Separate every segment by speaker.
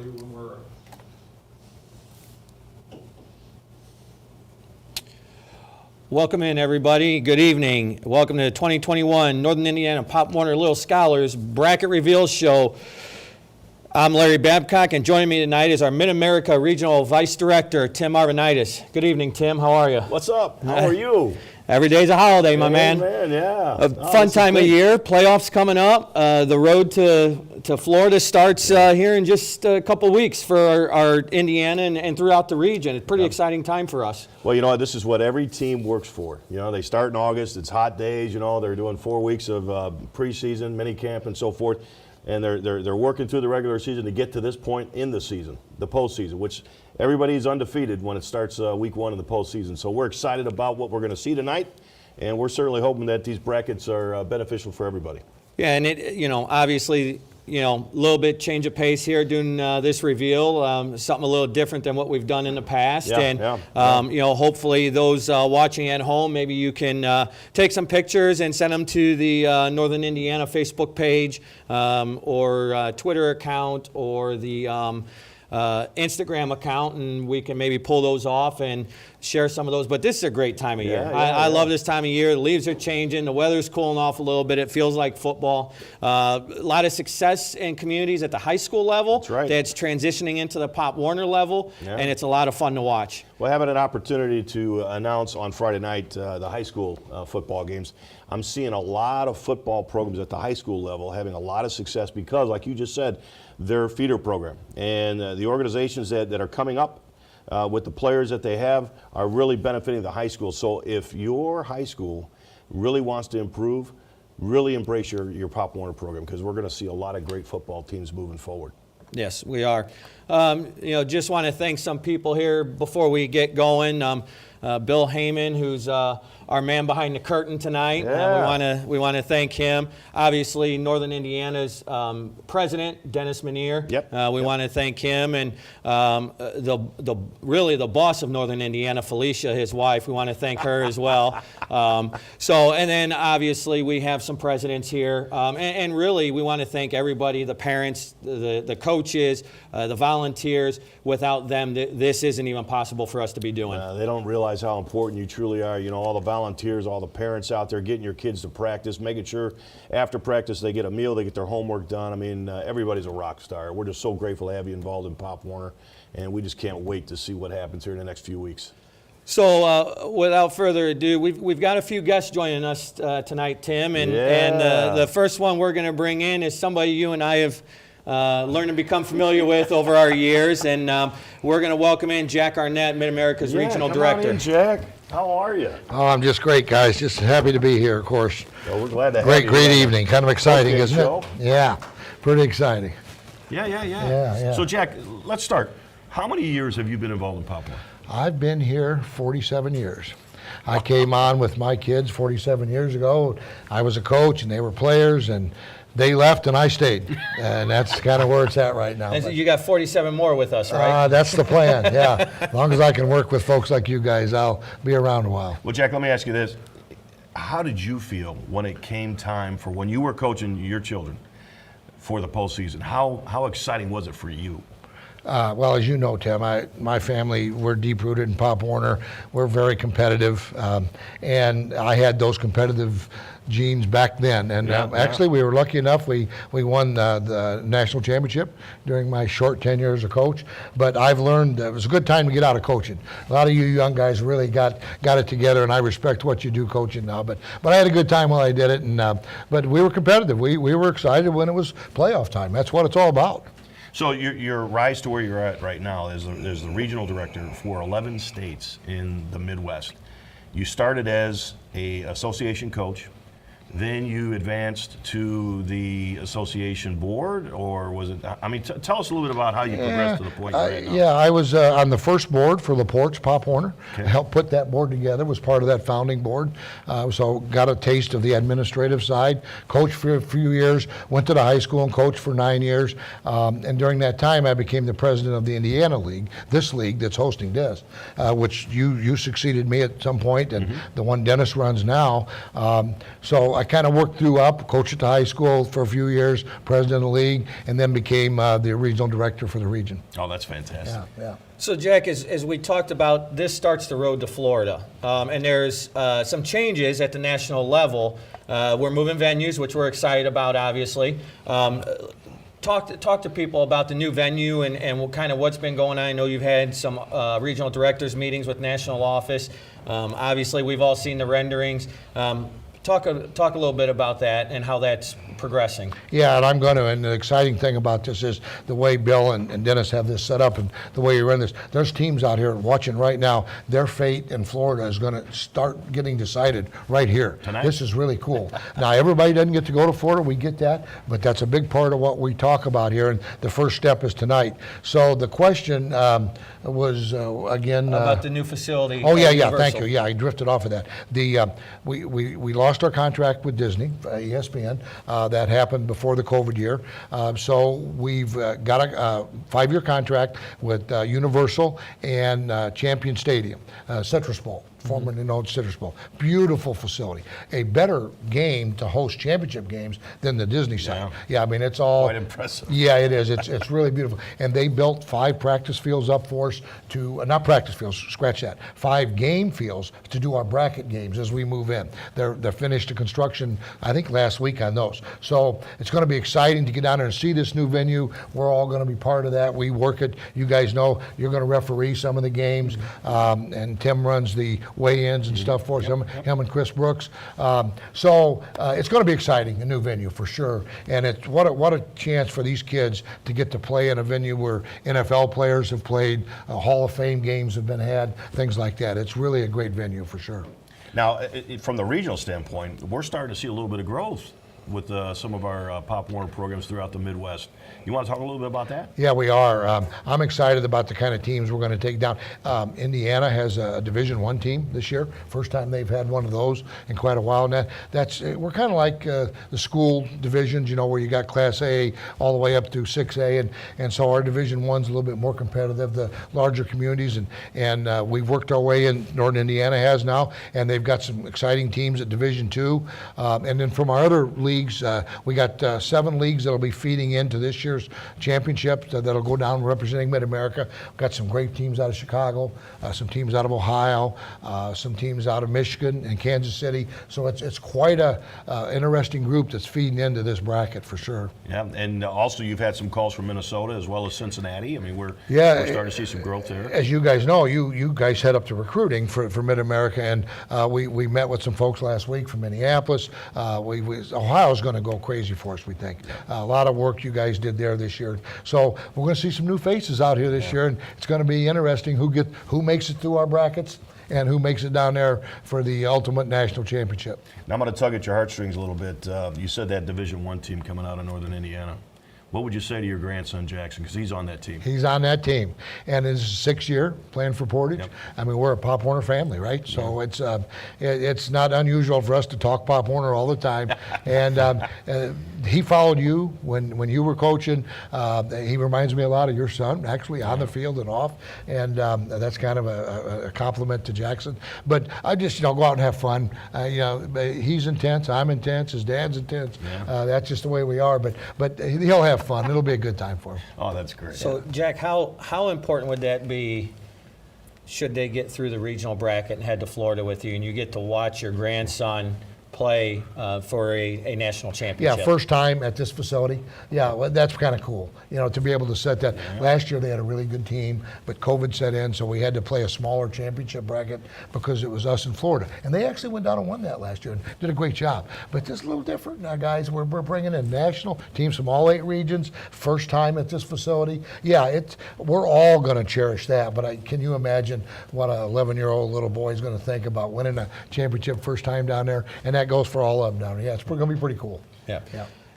Speaker 1: tell you when we're ready. Welcome in, everybody. Good evening. Welcome to the 2021 Northern Indiana Pop Warner Little Scholars Bracket Reveal Show. I'm Larry Babcock, and joining me tonight is our Mid-America Regional Vice Director, Tim Arvanitis. Good evening, Tim. How are you?
Speaker 2: What's up? How are you?
Speaker 1: Every day's a holiday, my man.
Speaker 2: Yeah.
Speaker 1: A fun time of year. Playoffs coming up. The road to Florida starts here in just a couple weeks for our Indiana and throughout the region. It's a pretty exciting time for us.
Speaker 2: Well, you know, this is what every team works for. You know, they start in August. It's hot days. You know, they're doing 4 weeks of preseason, mini camp, and so forth. And they're working through the regular season to get to this point in the season, the postseason, which everybody's undefeated when it starts week 1 of the postseason. So we're excited about what we're going to see tonight, and we're certainly hoping that these brackets are beneficial for everybody.
Speaker 1: Yeah, and it, you know, obviously, you know, a little bit change of pace here doing this reveal, something a little different than what we've done in the past. You know, hopefully those watching at home, maybe you can take some pictures and send them to the Northern Indiana Facebook page or Twitter account or the Instagram account, and we can maybe pull those off and share some of those. But this is a great time of year. I love this time of year. The leaves are changing. The weather's cooling off a little bit. It feels like football. A lot of success in communities at the high school level.
Speaker 2: That's right.
Speaker 1: That's transitioning into the Pop Warner level, and it's a lot of fun to watch.
Speaker 2: Well, having an opportunity to announce on Friday night the high school football games, I'm seeing a lot of football programs at the high school level having a lot of success because, like you just said, their feeder program and the organizations that are coming up with the players that they have are really benefiting the high school. So if your high school really wants to improve, really embrace your Pop Warner program because we're going to see a lot of great football teams moving forward.
Speaker 1: Yes, we are. You know, just want to thank some people here before we get going. Bill Heyman, who's our man behind the curtain tonight. We want to thank him. Obviously, Northern Indiana's president, Dennis Menier. We want to thank him, and really the boss of Northern Indiana, Felicia, his wife. We want to thank her as well. And then obviously we have some presidents here, and really we want to thank everybody, the parents, the coaches, the volunteers. Without them, this isn't even possible for us to be doing.
Speaker 2: They don't realize how important you truly are. You know, all the volunteers, all the parents out there getting your kids to practice, making sure after practice they get a meal, they get their homework done. I mean, everybody's a rock star. We're just so grateful to have you involved in Pop Warner, and we just can't wait to see what happens here in the next few weeks.
Speaker 1: So without further ado, we've got a few guests joining us tonight, Tim, and the first one we're going to bring in is somebody you and I have learned to become familiar with over our years, and we're going to welcome in Jack Arnett, Mid-America's Regional Director.
Speaker 2: Come on in, Jack. How are you?
Speaker 3: Oh, I'm just great, guys. Just happy to be here, of course.
Speaker 2: Well, we're glad to have you.
Speaker 3: Great evening. Kind of exciting, isn't
Speaker 2: show.
Speaker 3: it? Yeah, pretty exciting.
Speaker 2: Yeah. So, Jack, let's start. How many years have you been involved in Pop Warner?
Speaker 3: I've been here 47 years. I came on with my kids 47 years ago. I was a coach, and they were players, and they left and I stayed, and that's kind of where it's at right now.
Speaker 1: And so you got 47 more with us, right?
Speaker 3: That's the plan, yeah. As long as I can work with folks like you guys, I'll be around a while.
Speaker 2: Well, Jack, let me ask you this. How did you feel when it came time for when you were coaching your children for the postseason? How exciting was it for you?
Speaker 3: Well, as you know, Tim, my family, we're deep-rooted in Pop Warner. We're very competitive, and I had those competitive genes back then. And actually, we were lucky enough. We won the national championship during my short tenure as a coach. But I've learned it was a good time to get out of coaching. A lot of you young guys really got it together, and I respect what you do coaching now. But I had a good time while I did it. And but we were competitive. We were excited when it was playoff time. That's what it's all about.
Speaker 2: So your rise to where you're at right now is the regional director for 11 states in the Midwest. You started as a association coach, then you advanced to the association board, or was it? I mean, tell us a little bit about how you progressed to the point you're at now.
Speaker 3: Yeah, I was on the first board for the Portage Pop Warner. Okay. I helped put that board together, was part of that founding board. So got a taste of the administrative side. Coached for a few years, went to the high school and coached for 9 years. And during that time, I became the president of the Indiana League, this league that's hosting this, which you succeeded me at some point, and the one Dennis runs now. So I kind of worked through up, coached at the high school for a few years, president of the league, and then became the regional director for the region.
Speaker 2: Oh, that's fantastic.
Speaker 3: Yeah.
Speaker 1: So, Jack, as we talked about, this starts the road to Florida. And there's some changes at the national level. We're moving venues, which we're excited about, obviously. Talk to people about the new venue and what kind of what's been going on. I know you've had some regional directors meetings with national office. Obviously, we've all seen the renderings. Talk a little bit about that and how that's progressing.
Speaker 3: Yeah, and I'm going to, and the exciting thing about this is the way Bill and Dennis have this set up and the way you run this. There's teams out here watching right now. Their fate in Florida is going to start getting decided right here.
Speaker 2: Tonight?
Speaker 3: This is really cool. Now, everybody doesn't get to go to Florida. We get that, but that's a big part of what we talk about here, and the first step is tonight. So the question was, again...
Speaker 1: about the new facility.
Speaker 3: Oh, yeah,
Speaker 1: Universal.
Speaker 3: thank you. Yeah, I drifted off of that. We lost our contract with Disney, ESPN. That happened before the COVID year. So we've got a 5-year contract with Universal and Champion Stadium, Citrus Bowl. Formerly known as Citrus Bowl. Beautiful facility. A better game to host championship games than the Disney side. Yeah, I mean, it's all...
Speaker 2: Quite impressive.
Speaker 3: Yeah, it is. It's really beautiful. And they built 5 practice fields up for us to, not practice fields, scratch that, 5 game fields to do our bracket games as we move in. They're finished the construction, I think, last week on those. So it's going to be exciting to get down there and see this new venue. We're all going to be part of that. We work it. You guys know you're going to referee some of the games, and Tim runs the weigh-ins and stuff for us, him and Chris Brooks. So it's going to be exciting, a new venue for sure. And it's what a chance for these kids to get to play in a venue where NFL players have played, Hall of Fame games have been had, things like that. It's really a great venue for sure.
Speaker 2: Now, from the regional standpoint, we're starting to see a little bit of growth with some of our Pop Warner programs throughout the Midwest. You want to talk a little bit about that?
Speaker 3: Yeah, we are. I'm excited about the kind of teams we're going to take down. Indiana has a Division I team this year. First time they've had one of those in quite a while. And we're kind of like the school divisions, you know, where you got Class A all the way up to 6A. And so our Division I's a little bit more competitive, the larger communities. And we've worked our way in, Northern Indiana has now, and they've got some exciting teams at Division II. And then from our other leagues, we got 7 leagues that'll be feeding into this year's championship that'll go down representing Mid-America. We've got some great teams out of Chicago, some teams out of Ohio, some teams out of Michigan and Kansas City. So it's quite a interesting group that's feeding into this bracket for sure.
Speaker 2: Yeah, and also you've had some calls from Minnesota as well as Cincinnati. I mean, we're starting to see some growth there.
Speaker 3: As you guys know, you guys head up to recruiting for Mid-America, and we met with some folks last week from Minneapolis. Ohio's going to go crazy for us, we think. A lot of work you guys did there this year. So we're going to see some new faces out here this year, and it's going to be interesting who makes it through our brackets and who makes it down there for the ultimate national championship.
Speaker 2: Now I'm going to tug at your heartstrings a little bit. You said that Division I team coming out of Northern Indiana. What would you say to your grandson, Jackson, because he's on that team?
Speaker 3: He's on that team, and it's 6th year playing for Portage.
Speaker 2: Yep.
Speaker 3: I mean, we're a Pop Warner family, right? So it's not unusual for us to talk Pop Warner all the time. And he followed you when you were coaching. He reminds me a lot of your son, actually, on the field and off. And that's kind of a compliment to Jackson. But I just, go out and have fun. He's intense. I'm intense. His dad's intense. Yeah. That's just the way we are. But he'll have fun. It'll be a good time for him.
Speaker 2: Oh, that's great.
Speaker 1: So, Jack, how important would that be should they get through the regional bracket and head to Florida with you, and you get to watch your grandson play for a national championship?
Speaker 3: Yeah, first time at this facility. Yeah, well, that's kind of cool, to be able to set that. Yeah. Last year they had a really good team, but COVID set in, so we had to play a smaller championship bracket because it was us in Florida. And they actually went down and won that last year and did a great job. But this is a little different now, guys. We're bringing in national teams from all 8 regions, first time at this facility. Yeah, we're all going to cherish that, but can you imagine what an 11-year-old little boy is going to think about winning a championship first time down there? And that goes for all of them down there. Yeah, it's going to be pretty cool.
Speaker 1: Yeah.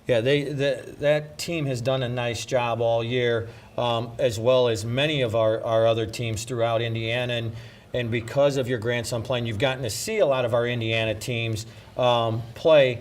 Speaker 1: That team has done a nice job all year, as well as many of our other teams throughout Indiana. And because of your grandson playing, you've gotten to see a lot of our Indiana teams play.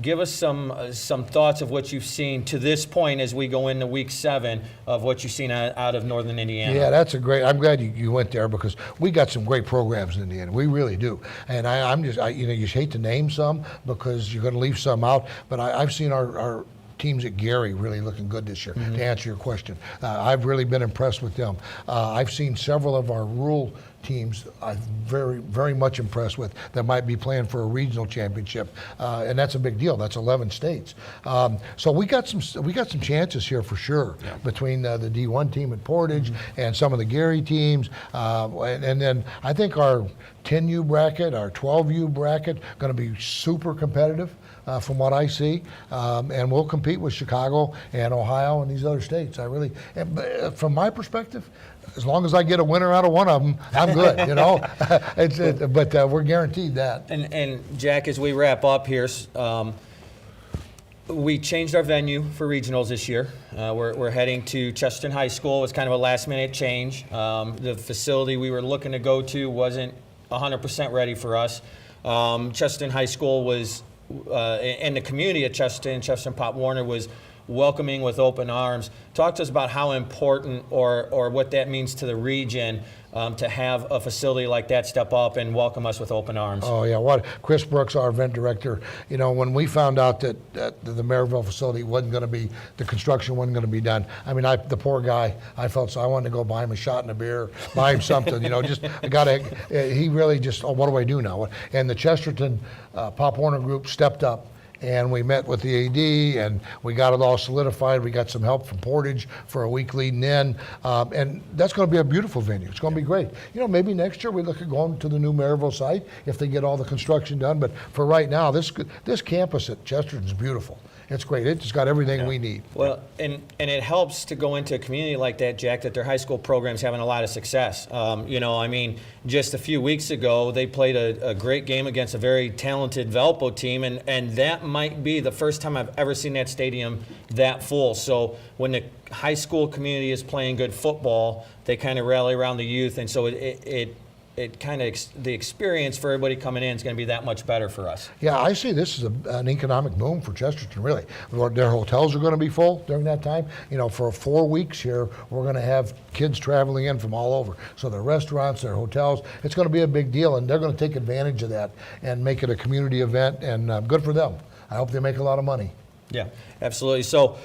Speaker 1: give us some thoughts of what you've seen to this point as we go into week 7 of what you've seen out of Northern Indiana.
Speaker 3: Yeah, that's a great. I'm glad you went there because we got some great programs in Indiana. We really do. And you hate to name some because you're going to leave some out. But I've seen our teams at Gary really looking good this year. To answer your question, I've really been impressed with them. I've seen several of our rural teams I'm very, very much impressed with that might be playing for a regional championship, and that's a big deal. That's 11 states. So we got some chances here for sure between the D1 team at Portage and some of the Gary teams, and then I think our 10U bracket, our 12U bracket, going to be super competitive. From what I see, and we'll compete with Chicago and Ohio and these other states. From my perspective, as long as I get a winner out of one of them, I'm good. But we're guaranteed that.
Speaker 1: And Jack, as we wrap up here, we changed our venue for regionals this year. We're heading to Chesterton High School. It was kind of a last-minute change. The facility we were looking to go to wasn't 100% ready for us. Chesterton High School was. And the community at Chesterton Pop Warner was welcoming with open arms. Talk to us about how important or what that means to the region to have a facility like that step up and welcome us with open arms.
Speaker 3: Oh yeah, Chris Brooks, our event director, when we found out that the Maryville facility wasn't going to be, the construction wasn't going to be done, the poor guy, I felt so I wanted to go buy him a shot and a beer, buy him something, he really just, what do I do now? And the Chesterton Pop Warner group stepped up. And we met with the AD, and we got it all solidified. We got some help from Portage for a week leading in, and that's going to be a beautiful venue. It's going to be great. Maybe next year we look at going to the new Maryville site if they get all the construction done. But for right now, this campus at Chesterton is beautiful. It's great. It's just got everything we need.
Speaker 1: Well, and it helps to go into a community like that, Jack, that their high school program's having a lot of success. Just a few weeks ago, they played a great game against a very talented Valpo team, and that might be the first time I've ever seen that stadium that full. So when the high school community is playing good football, they kind of rally around the youth, and so it kind of the experience for everybody coming in is going to be that much better for us.
Speaker 3: Yeah, I see this as an economic boom for Chesterton, really. Their hotels are going to be full during that time. For 4 weeks here, we're going to have kids traveling in from all over. So their restaurants, their hotels, it's going to be a big deal, and they're going to take advantage of that and make it a community event, and good for them. I hope they make a lot of money.
Speaker 1: Yeah, absolutely. So,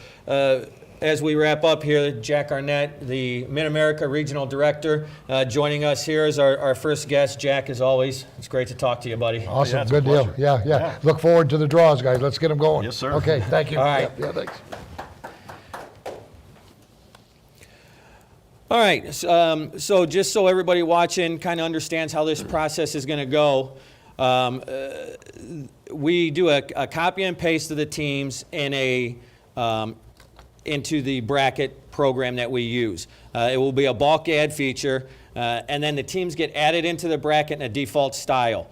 Speaker 1: as we wrap up here, Jack Arnett, the Mid-America Regional Director, joining us here as our first guest. Jack, as always, it's great to talk to you, buddy.
Speaker 3: Awesome,
Speaker 2: yeah,
Speaker 3: good deal. Yeah. Look forward to the draws, guys. Let's get them going.
Speaker 2: Yes, sir.
Speaker 3: Okay, thank you.
Speaker 1: All right.
Speaker 3: Yeah, thanks.
Speaker 1: All right, so just so everybody watching kind of understands how this process is going to go, we do a copy and paste of the teams in into the bracket program that we use. It will be a bulk ad feature, and then the teams get added into the bracket in a default style.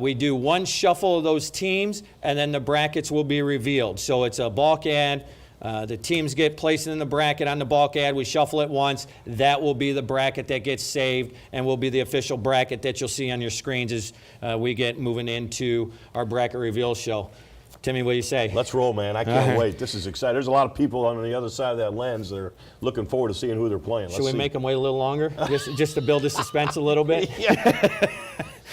Speaker 1: We do one shuffle of those teams, and then the brackets will be revealed. So it's a bulk ad. The teams get placed in the bracket on the bulk ad. We shuffle it once. That will be the bracket that gets saved and will be the official bracket that you'll see on your screens as we get moving into our bracket reveal show. Timmy, what do you say?
Speaker 2: Let's roll, man. I can't wait. This is exciting. There's a lot of people on the other side of that lens that are looking forward to seeing who they're playing.
Speaker 1: Should we make them wait a little longer just to build the suspense a little bit?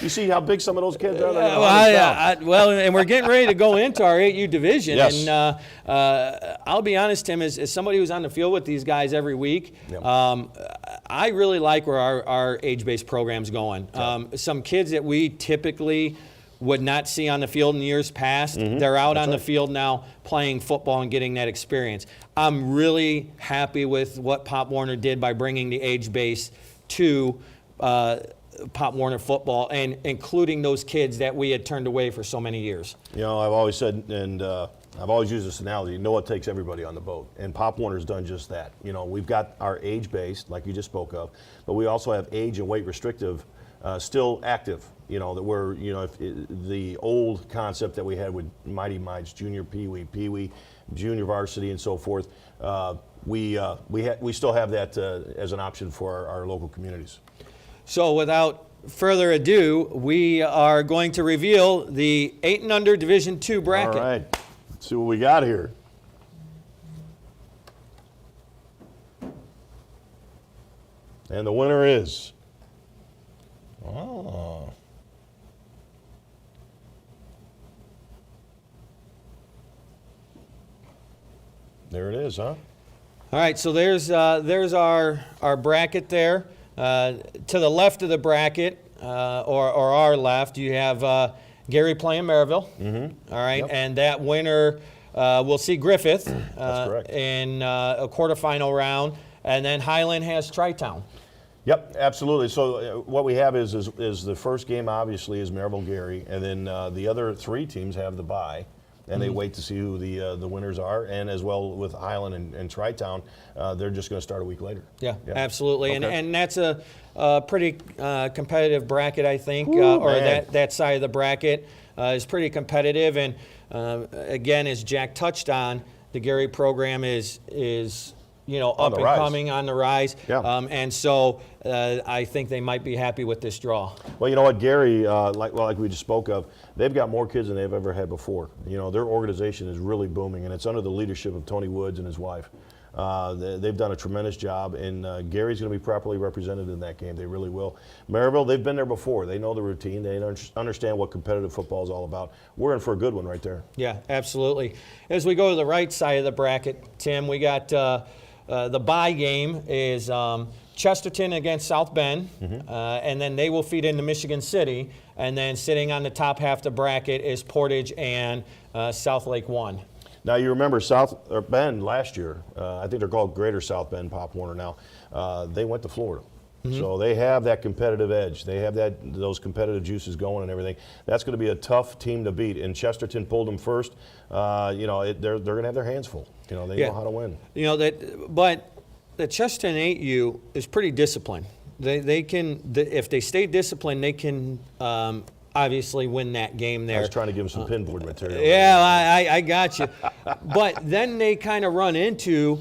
Speaker 2: You see how big some of those kids are?
Speaker 1: Well, and we're getting ready to go into our 8U division.
Speaker 2: Yes.
Speaker 1: And I'll be honest, Tim, as somebody who's on the field with these guys every week, I really like where our age-based program's going. Some kids that we typically would not see on the field in years past, they're out on the field now playing football and getting that experience. I'm really happy with what Pop Warner did by bringing the age base to Pop Warner football and including those kids that we had turned away for so many years.
Speaker 2: I've always said, and I've always used this analogy, it takes everybody on the boat. And Pop Warner's done just that. We've got our age-based, like you just spoke of, but we also have age and weight restrictive still active. That we're, the old concept that we had with Mighty Mites, Junior PeeWee, Junior Varsity, and so forth, we still have that as an option for our local communities.
Speaker 1: So without further ado, we are going to reveal the 8 and under Division II bracket.
Speaker 2: All right. Let's see what we got here. And the winner is. Oh. There it is, huh?
Speaker 1: All right, so there's our bracket there. To the left of the bracket, or our left, you have Gary playing Maryville. Mm-hmm. All right, and that winner will see Griffith
Speaker 2: That's correct.
Speaker 1: in a quarterfinal round, and then Highland has Tri-Town.
Speaker 2: Yep, absolutely. So what we have is the first game obviously is Maryville Gary, and then the other 3 teams have the bye. And they wait to see who the winners are, and as well with Highland and Tri-Town, they're just going to start a week later.
Speaker 1: Yeah, absolutely,
Speaker 2: Okay.
Speaker 1: and that's a pretty competitive bracket, I think,
Speaker 2: Woo,
Speaker 1: or
Speaker 2: man.
Speaker 1: that side of the bracket is pretty competitive. And again, as Jack touched on, the Gary program is up and
Speaker 2: rise.
Speaker 1: coming, on the rise.
Speaker 2: Yeah.
Speaker 1: And so I think they might be happy with this draw.
Speaker 2: Well, you know what, Gary, like we just spoke of, they've got more kids than they've ever had before. You know, their organization is really booming, and it's under the leadership of Tony Woods and his wife. They've done a tremendous job, and Gary's going to be properly represented in that game. They really will. Maryville, they've been there before. They know the routine. They understand what competitive football is all about. We're in for a good one right there.
Speaker 1: Yeah, absolutely. As we go to the right side of the bracket, Tim, we got the bye game is Chesterton against South Bend, and then they will feed into Michigan City. And then sitting on the top half of the bracket is Portage and South Lake 1.
Speaker 2: Now, you remember South Bend last year, I think they're called Greater South Bend Pop Warner now, they went to Florida. So they have that competitive edge. They have those competitive juices going and everything. That's going to be a tough team to beat. And Chesterton pulled them first. They're going to have their hands full. They know how to win.
Speaker 1: But the Chesterton 8U is pretty disciplined. They can, if they stay disciplined, they can obviously win that game there.
Speaker 2: I was trying to give them some pinboard material.
Speaker 1: Yeah, I got you. But then they kind of run into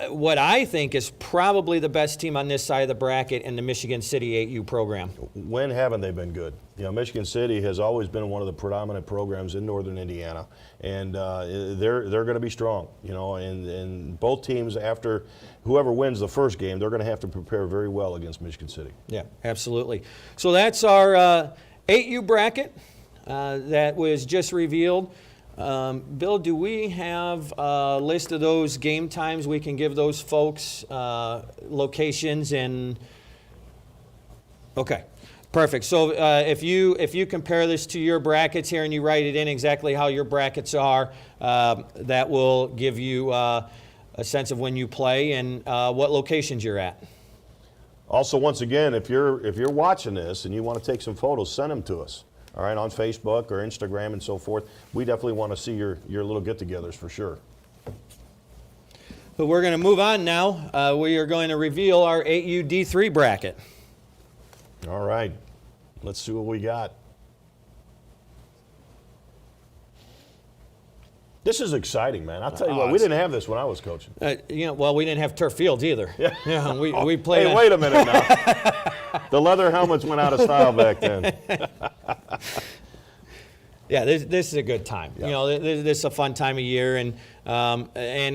Speaker 1: what I think is probably the best team on this side of the bracket in the Michigan City 8U program.
Speaker 2: When haven't they been good? Michigan City has always been one of the predominant programs in northern Indiana, and they're going to be strong. And both teams, after whoever wins the first game, they're going to have to prepare very well against Michigan City.
Speaker 1: Yeah, absolutely. So that's our 8U bracket that was just revealed. Bill, do we have a list of those game times we can give those folks locations and? Okay, perfect. So if you compare this to your brackets here and you write it in exactly how your brackets are, that will give you a sense of when you play and what locations you're at.
Speaker 2: Also, once again, if you're watching this and you want to take some photos, send them to us. All right, on Facebook or Instagram and so forth. We definitely want to see your little get-togethers for sure.
Speaker 1: But we're going to move on now. We are going to reveal our 8U D3 bracket.
Speaker 2: All right, let's see what we got. This is exciting, man. I'll tell you what, we didn't have this when I was coaching.
Speaker 1: Well, we didn't have turf fields either. Yeah, we played.
Speaker 2: Hey, wait a minute now. The leather helmets went out of style back then.
Speaker 1: Yeah, this is a good time.
Speaker 2: Yeah.
Speaker 1: This is a fun time of year, and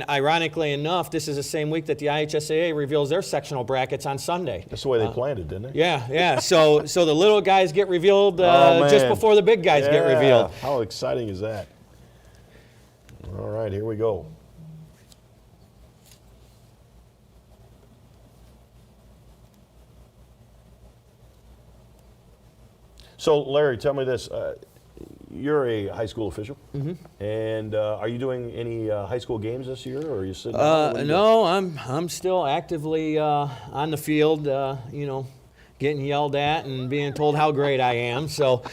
Speaker 1: ironically enough, this is the same week that the IHSAA reveals their sectional brackets on Sunday.
Speaker 2: That's the way they planned it, didn't they?
Speaker 1: Yeah. So the little guys get revealed just before the big guys get revealed.
Speaker 2: How exciting is that? All right, here we go. So, Larry, tell me this. You're a high school official, and are you doing any high school games this year, or are you sitting?
Speaker 1: No, I'm still actively on the field. Getting yelled at and being told how great I am. So,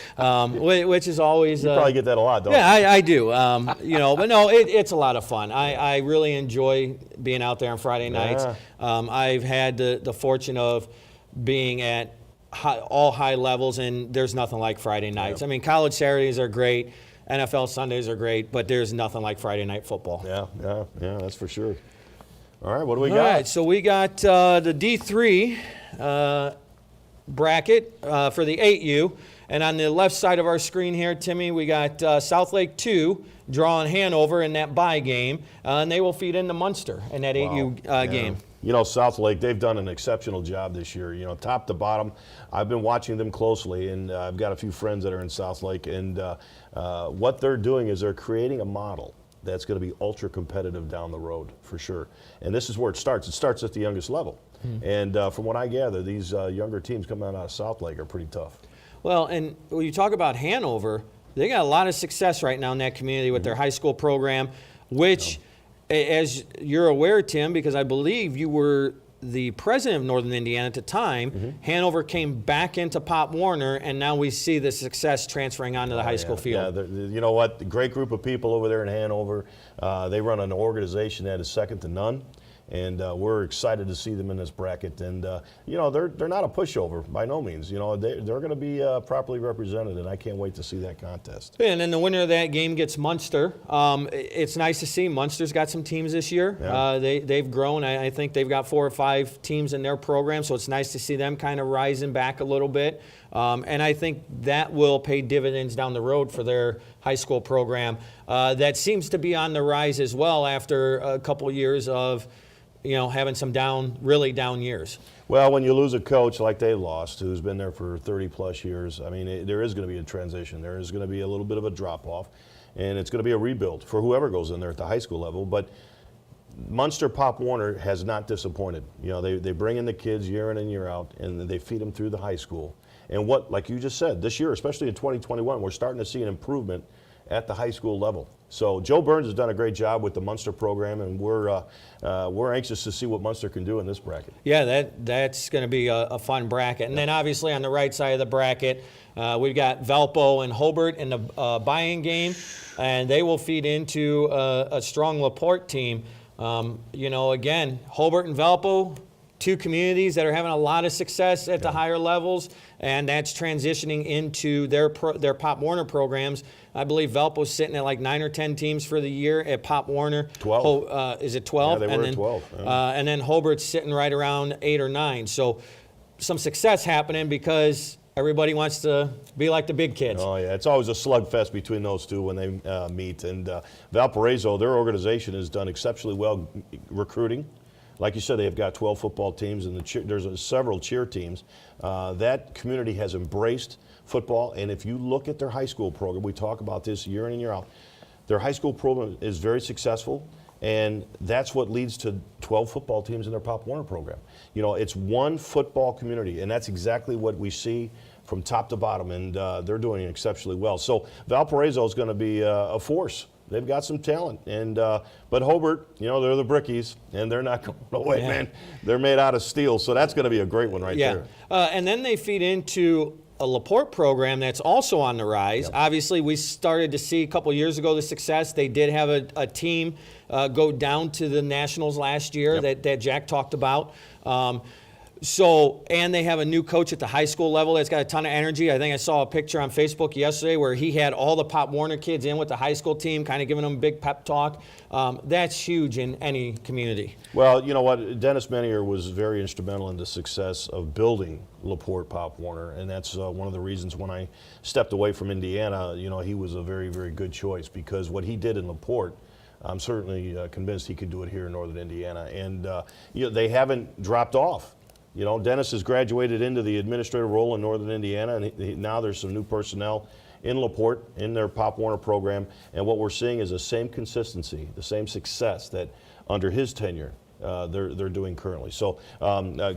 Speaker 1: which is always.
Speaker 2: You probably get that a lot, don't you?
Speaker 1: Yeah, I do. But no, it's a lot of fun. I really enjoy being out there on Friday nights. I've had the fortune of being at all high levels, and there's nothing like Friday nights. I mean, college Saturdays are great, NFL Sundays are great, but there's nothing like Friday night football.
Speaker 2: Yeah, that's for sure. All right, what do we got?
Speaker 1: All right, so we got the D3 bracket for the 8U. And on the left side of our screen here, Timmy, we got Southlake 2 drawing Hanover in that bye game. And they will feed into Munster in that 8U game.
Speaker 2: You know, Southlake, they've done an exceptional job this year, you know, top to bottom. I've been watching them closely, and I've got a few friends that are in Southlake, and what they're doing is they're creating a model that's going to be ultra competitive down the road, for sure. And this is where it starts. It starts at the youngest level. And from what I gather, these younger teams coming out of Southlake are pretty tough.
Speaker 1: Well, and when you talk about Hanover, they got a lot of success right now in that community with their high school program, which, as you're aware, Tim, because I believe you were the president of Northern Indiana at the time, Hanover came back into Pop Warner, and now we see the success transferring onto the high school field.
Speaker 2: Yeah, you know what? Great group of people over there in Hanover. They run an organization that is second to none. And we're excited to see them in this bracket. And, you know, they're not a pushover by no means. You know, they're going to be properly represented, and I can't wait to see that contest.
Speaker 1: And then the winner of that game gets Munster. It's nice to see Munster's got some teams this year.
Speaker 2: Yeah.
Speaker 1: They've grown. I think they've got 4 or 5 teams in their program, so it's nice to see them kind of rising back a little bit. And I think that will pay dividends down the road for their high school program. That seems to be on the rise as well after a couple years of, you know, having some really down years.
Speaker 2: Well, when you lose a coach like they lost, who's been there for 30-plus years, I mean, there is going to be a transition. There is going to be a little bit of a drop-off, and it's going to be a rebuild for whoever goes in there at the high school level. But Munster Pop Warner has not disappointed. You know, they bring in the kids year in and year out, and they feed them through the high school. And what, like you just said, this year, especially in 2021, we're starting to see an improvement at the high school level. So Joe Burns has done a great job with the Munster program, and we're anxious to see what Munster can do in this bracket.
Speaker 1: Yeah, that's going to be a fun bracket. And then obviously on the right side of the bracket, we've got Valpo and Hobart in the buy-in game, and they will feed into a strong LaPorte team. You know, again, Hobart and Valpo, 2 communities that are having a lot of success at the higher levels, and that's transitioning into their Pop Warner programs. I believe Valpo's sitting at like 9 or 10 teams for the year at Pop Warner.
Speaker 2: 12.
Speaker 1: Is it 12?
Speaker 2: Yeah, they were at 12. Yeah.
Speaker 1: And then Hobart's sitting right around 8 or 9. So some success happening because everybody wants to be like the big kids.
Speaker 2: Oh, yeah. It's always a slugfest between those two when they meet. And Valparaiso, their organization has done exceptionally well recruiting. Like you said, they've got 12 football teams, and there's several cheer teams. That community has embraced football, and if you look at their high school program, we talk about this year in and year out, their high school program is very successful, and that's what leads to 12 football teams in their Pop Warner program. You know, it's one football community, and that's exactly what we see from top to bottom, and they're doing exceptionally well. So Valparaiso is going to be a force. They've got some talent, and but Hobart, you know, they're the brickies, and they're not going away, man. They're made out of steel, so that's going to be a great one right there.
Speaker 1: And then they feed into a LaPorte program that's also on the rise. Yep. Obviously, we started to see a couple years ago the success. They did have a team go down to the Nationals last year that Jack talked about. And they have a new coach at the high school level that's got a ton of energy. I think I saw a picture on Facebook yesterday where he had all the Pop Warner kids in with the high school team, kind of giving them a big pep talk. That's huge in any community.
Speaker 2: Well, you know what? Dennis Menier was very instrumental in the success of building LaPorte Pop Warner, and that's one of the reasons when I stepped away from Indiana, you know, he was a very, very good choice, because what he did in LaPorte, I'm certainly convinced he could do it here in Northern Indiana. And you know, they haven't dropped off. You know, Dennis has graduated into the administrative role in Northern Indiana, and now there's some new personnel in LaPorte in their Pop Warner program. And what we're seeing is the same consistency, the same success that under his tenure they're doing currently. So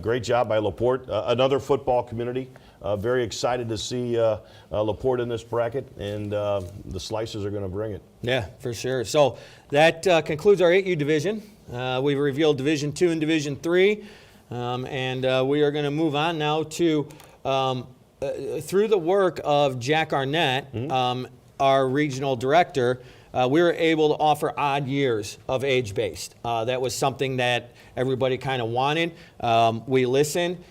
Speaker 2: great job by LaPorte. Another football community. Very excited to see LaPorte in this bracket, and the Slicers are going to bring it.
Speaker 1: Yeah, for sure. So that concludes our 8U division. We've revealed Division 2 and Division 3. And we are going to move on now to, through the work of Jack Arnett, our regional director, we were able to offer odd years of age-based. That was something that everybody kind of wanted. We listened.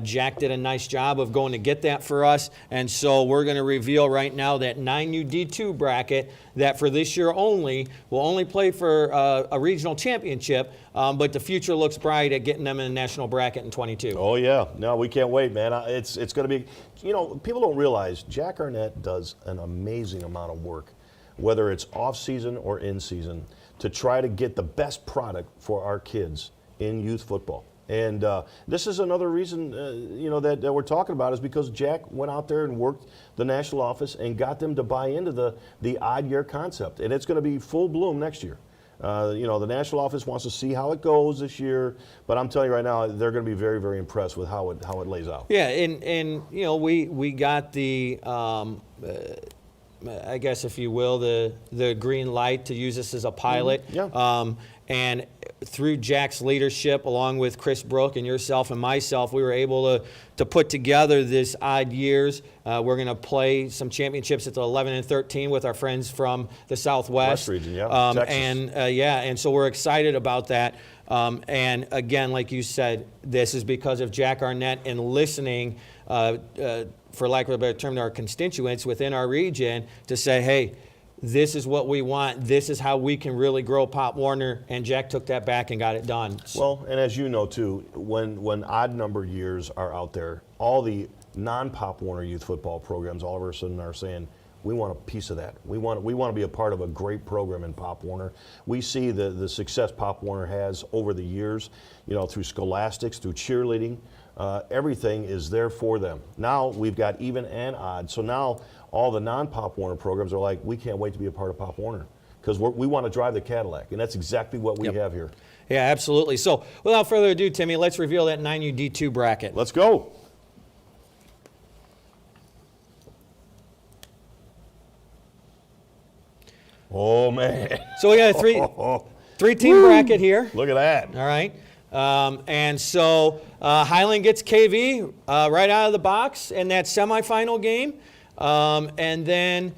Speaker 1: Jack did a nice job of going to get that for us, and so we're going to reveal right now that 9U D2 bracket that for this year only will only play for a regional championship, but the future looks bright at getting them in the national bracket in 22.
Speaker 2: Oh yeah, no, we can't wait, man. It's going to be, you know, people don't realize Jack Arnett does an amazing amount of work, whether it's off season or in season, to try to get the best product for our kids in youth football. And this is another reason, you know, that we're talking about, is because Jack went out there and worked the national office and got them to buy into the odd year concept. And it's going to be full bloom next year. You know, the national office wants to see how it goes this year, but I'm telling you right now, they're going to be very, very impressed with how it lays out.
Speaker 1: Yeah, and you know, we got the, I guess if you will, the green light to use this as a pilot.
Speaker 2: Mm-hmm. Yeah.
Speaker 1: And through Jack's leadership, along with Chris Brook and yourself and myself, we were able to put together this odd years. We're going to play some championships at the 11 and 13 with our friends from the Southwest.
Speaker 2: West region, yeah. Texas.
Speaker 1: And so we're excited about that. And again, like you said, this is because of Jack Arnett and listening, for lack of a better term, to our constituents within our region to say, hey, this is what we want. This is how we can really grow Pop Warner. And Jack took that back and got it done.
Speaker 2: Well, and as you know too, when odd number years are out there, all the non-Pop Warner youth football programs all of a sudden are saying, we want a piece of that. We want to be a part of a great program in Pop Warner. We see the success Pop Warner has over the years, you know, through scholastics, through cheerleading. Everything is there for them. Now we've got even and odd. So now all the non-Pop Warner programs are like, we can't wait to be a part of Pop Warner because we want to drive the Cadillac, and that's exactly what we have here.
Speaker 1: Yeah, absolutely. So without further ado, Timmy, let's reveal that 9U D2 bracket.
Speaker 2: Let's go. Oh, man.
Speaker 1: So we got a three-team bracket here.
Speaker 2: Look at that.
Speaker 1: All right. And so Highland gets KV right out of the box in that semifinal game. And then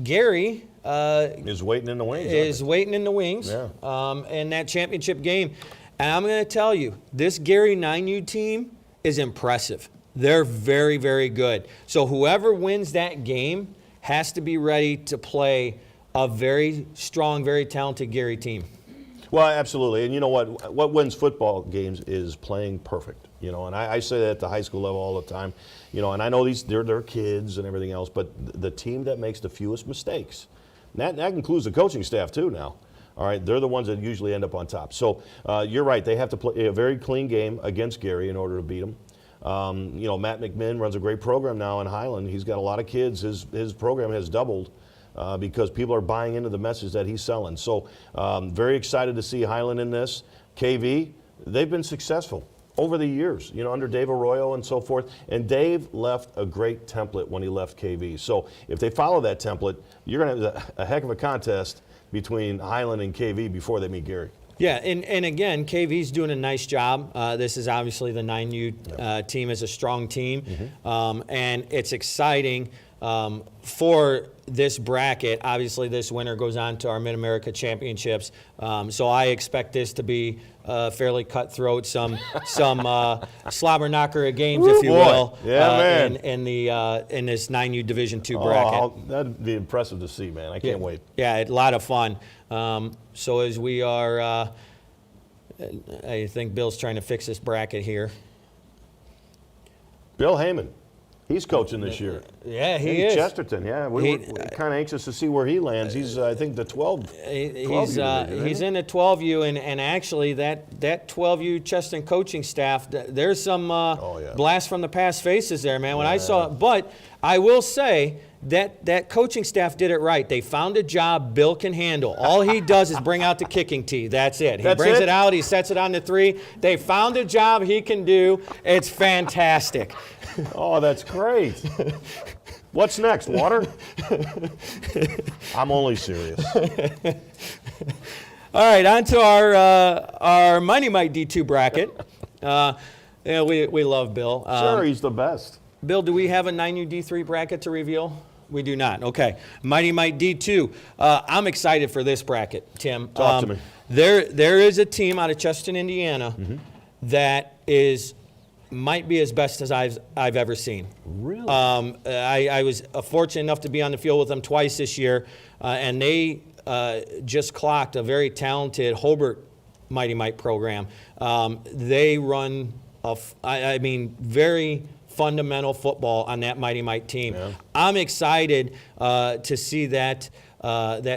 Speaker 1: Gary
Speaker 2: is waiting in the wings.
Speaker 1: Yeah. In that championship game. And I'm going to tell you, this Gary 9U team is impressive. They're very, very good. So whoever wins that game has to be ready to play a very strong, very talented Gary team.
Speaker 2: Well, absolutely. And you know what wins football games is playing perfect. You know, and I say that at the high school level all the time. You know, and I know they're kids and everything else, but the team that makes the fewest mistakes, that includes the coaching staff too now. All right, they're the ones that usually end up on top. So you're right. They have to play a very clean game against Gary in order to beat them. You know, Matt McMinn runs a great program now in Highland. He's got a lot of kids. His program has doubled because people are buying into the message that he's selling. So very excited to see Highland in this. KV, they've been successful over the years, you know, under Dave Arroyo and so forth. And Dave left a great template when he left KV. So if they follow that template, you're going to have a heck of a contest between Highland and KV before they meet Gary.
Speaker 1: Yeah, and again, KV's doing a nice job. This is obviously the 9U team is a strong team, and it's exciting for this bracket. Obviously, this winner goes on to our Mid-America Championships, so I expect this to be fairly cutthroat, some slobber knocker of games, if you will, in this 9U Division II bracket.
Speaker 2: That'd be impressive to see, man. I can't wait.
Speaker 1: Yeah, a lot of fun. So as we are, I think Bill's trying to fix this bracket here.
Speaker 2: Bill Heyman, he's coaching this year.
Speaker 1: Yeah, he is.
Speaker 2: Chesterton, yeah. We're kind of anxious to see where he lands. He's, I think, the 12.
Speaker 1: He's in the 12U, and actually that 12U Chesterton coaching staff, there's some blast from the past faces there, man. When I saw it, but I will say that coaching staff did it right. They found a job Bill can handle. All he does is bring out the kicking tee. That's it. He brings it out. He sets it on the three. They found a job he can do. It's fantastic.
Speaker 2: Oh, that's great. What's next, water? I'm only serious.
Speaker 1: All right, on to our Mite D2 bracket. We love Bill.
Speaker 2: Sure, he's the best.
Speaker 1: Bill, do we have a 9U D3 bracket to reveal? We do not. Okay. Mite D2. I'm excited for this bracket, Tim.
Speaker 2: Talk to me.
Speaker 1: There is a team out of Chesterton, Indiana, that might be as best as I've ever seen.
Speaker 2: Really?
Speaker 1: I was fortunate enough to be on the field with them twice this year, and they just clocked a very talented Hobart Mite program. They run very fundamental football on that Mite team.
Speaker 2: Yeah.
Speaker 1: I'm excited to see that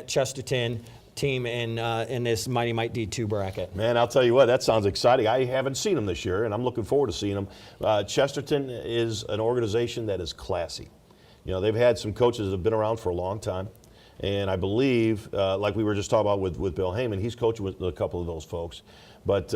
Speaker 1: Chesterton team in this Mite D2 bracket.
Speaker 2: Man, I'll tell you what, that sounds exciting. I haven't seen them this year, and I'm looking forward to seeing them. Chesterton is an organization that is classy. You know, they've had some coaches that have been around for a long time, and I believe, like we were just talking about with Bill Heyman, he's coaching with a couple of those folks, but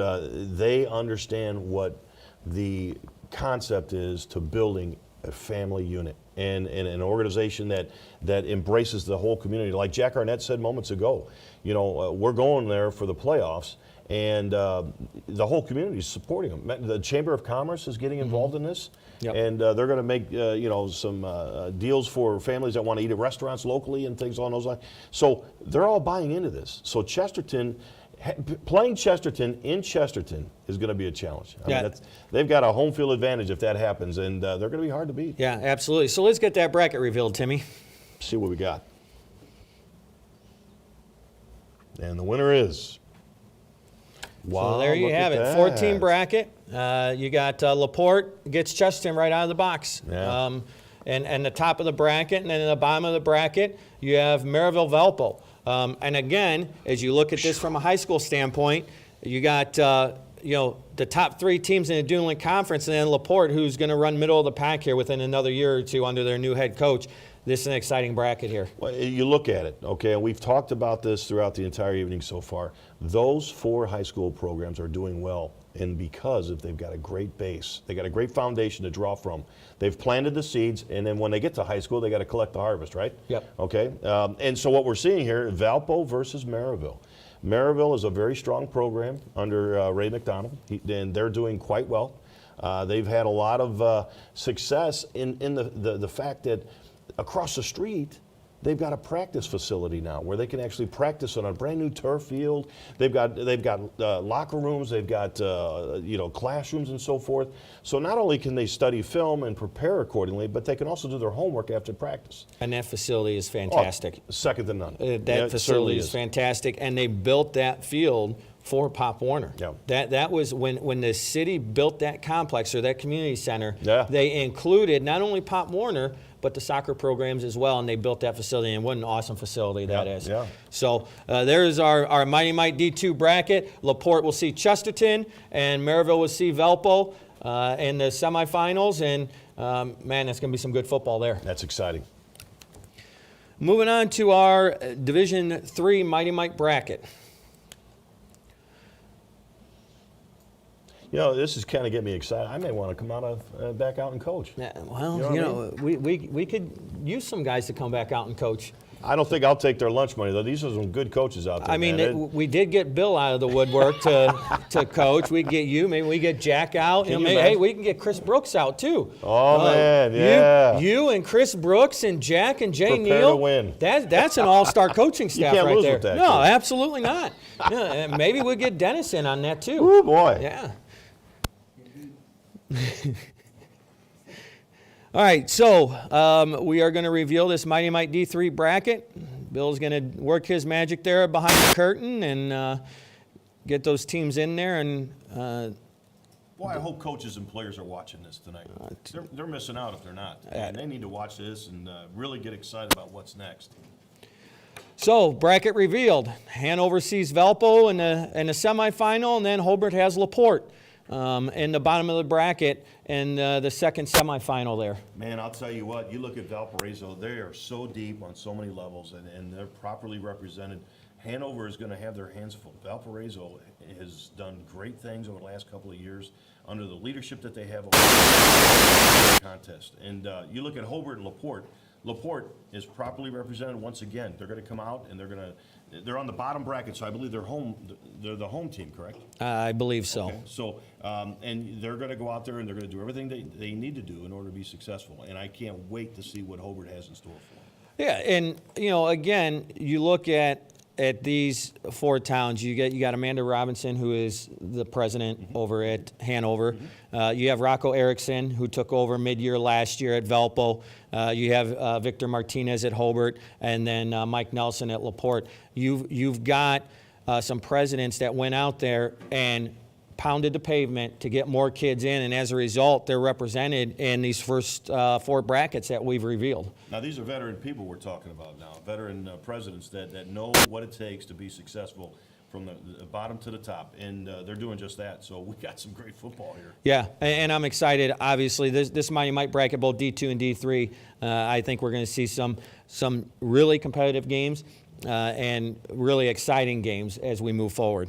Speaker 2: they understand what the concept is to building a family unit and an organization that embraces the whole community. Like Jack Arnett said moments ago, you know, we're going there for the playoffs, and the whole community is supporting them. The Chamber of Commerce is getting involved in this,
Speaker 1: Yep.
Speaker 2: and they're going to make some deals for families that want to eat at restaurants locally and things along those lines. So they're all buying into this. So Chesterton, playing Chesterton in Chesterton is going to be a challenge. I mean, they've got a home field advantage if that happens, and they're going to be hard to beat.
Speaker 1: Yeah, absolutely. So let's get that bracket revealed, Timmy.
Speaker 2: See what we got. And the winner is. Wow,
Speaker 1: So there you
Speaker 2: look
Speaker 1: have
Speaker 2: at
Speaker 1: it.
Speaker 2: that.
Speaker 1: 14 bracket. You got LaPorte gets Chesterton right out of the box.
Speaker 2: Yeah.
Speaker 1: And the top of the bracket, and then in the bottom of the bracket, you have Maryville-Valpo. And again, as you look at this from a high school standpoint, you got the top three teams in the Duneland Conference, and then LaPorte, who's going to run middle of the pack here within another year or two under their new head coach. This is an exciting bracket here.
Speaker 2: Well, you look at it, okay, and we've talked about this throughout the entire evening so far. Those 4 high school programs are doing well, and because if they've got a great base, they got a great foundation to draw from. They've planted the seeds, and then when they get to high school, they got to collect the harvest, right?
Speaker 1: Yep.
Speaker 2: Okay, and so what we're seeing here, Valpo versus Maryville. Maryville is a very strong program under Ray McDonald, and they're doing quite well. They've had a lot of success in the fact that across the street, they've got a practice facility now where they can actually practice on a brand new turf field. They've got locker rooms, they've got classrooms and so forth. So not only can they study film and prepare accordingly, but they can also do their homework after practice.
Speaker 1: And that facility is fantastic.
Speaker 2: Second to none.
Speaker 1: That facility is fantastic, and they built that field for Pop Warner.
Speaker 2: Yeah.
Speaker 1: That was when the city built that complex or that community center.
Speaker 2: Yeah.
Speaker 1: They included not only Pop Warner but the soccer programs as well, and they built that facility. And what an awesome facility that is.
Speaker 2: Yeah.
Speaker 1: So there's our Mite D2 bracket. LaPorte will see Chesterton, and Maryville will see Valpo in the semifinals. And man, that's going to be some good football there.
Speaker 2: That's exciting.
Speaker 1: Moving on to our Division 3 Mite bracket.
Speaker 2: You know, this is kind of getting me excited. I may want to come out back out and coach.
Speaker 1: Yeah, well,
Speaker 2: You know what
Speaker 1: we could use some guys to come back out and coach.
Speaker 2: I don't think I'll take their lunch money, though. These are some good coaches out there.
Speaker 1: I mean,
Speaker 2: man.
Speaker 1: we did get Bill out of the woodwork to coach. We get you. Maybe we get Jack out.
Speaker 2: Can you
Speaker 1: hey,
Speaker 2: imagine?
Speaker 1: we can get Chris Brooks out too.
Speaker 2: Oh, man, yeah.
Speaker 1: You and Chris Brooks and Jack and Jay
Speaker 2: Prepare
Speaker 1: Neal.
Speaker 2: to win.
Speaker 1: That's an all-star coaching staff
Speaker 2: can't
Speaker 1: right
Speaker 2: lose
Speaker 1: there.
Speaker 2: with that,
Speaker 1: No,
Speaker 2: kid.
Speaker 1: absolutely not. Yeah, and maybe we'll get Dennis in on that too.
Speaker 2: Oh, boy.
Speaker 1: Yeah. All right, so we are going to reveal this Mite D3 bracket. Bill's going to work his magic there behind the curtain and get those teams in there. And
Speaker 2: Boy, I hope coaches and players are watching this tonight. They're missing out if they're not. And they need to watch this and really get excited about what's next.
Speaker 1: so bracket revealed. Hanover sees Valpo in the semifinal, and then Hobart has LaPorte in the bottom of the bracket in the second semifinal there.
Speaker 2: Man, I'll tell you what, you look at Valparaiso, they are so deep on so many levels, and they're properly represented. Hanover is going to have their hands full. Valparaiso has done great things over the last couple of years under the leadership that they have over the contest. And you look at Hobart and LaPorte. LaPorte is properly represented once again. They're going to come out and they're on the bottom bracket, so I believe they're the home team, correct?
Speaker 1: I believe so.
Speaker 2: Okay. So, and they're going to go out there and they're going to do everything they need to do in order to be successful. And I can't wait to see what Hobart has in store for them.
Speaker 1: Yeah, and again, you look at these 4 towns. You got Amanda Robinson, who is the president over at Hanover. You have Rocco Erickson, who took over mid-year last year at Valpo. You have Victor Martinez at Hobart, and then Mike Nelson at LaPorte. You've got some presidents that went out there and pounded the pavement to get more kids in, and as a result, they're represented in these first 4 brackets that we've revealed.
Speaker 2: Now, these are veteran people we're talking about now, veteran presidents that know what it takes to be successful from the bottom to the top, and they're doing just that. So we got some great football here.
Speaker 1: Yeah, and I'm excited. Obviously, this Mite bracket, both D2 and D3, I think we're going to see some really competitive games and really exciting games as we move forward.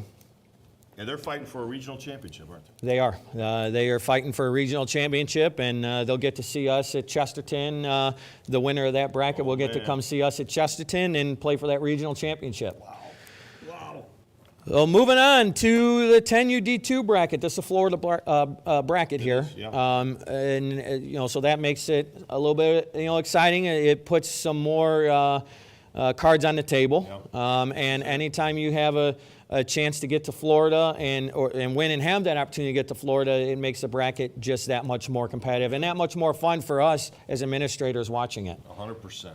Speaker 2: And they're fighting for a regional championship, aren't they?
Speaker 1: They are. They are fighting for a regional championship, and they'll get to see us at Chesterton. The winner of that bracket will get to come see us at Chesterton and play for that regional championship.
Speaker 2: Wow.
Speaker 1: Well, moving on to the 10U D2 bracket. This is a Florida bracket here. And so that makes it a little bit exciting. It puts some more cards on the table. And anytime you have a chance to get to Florida and win and have that opportunity to get to Florida, it makes the bracket just that much more competitive and that much more fun for us as administrators watching it.
Speaker 2: 100%.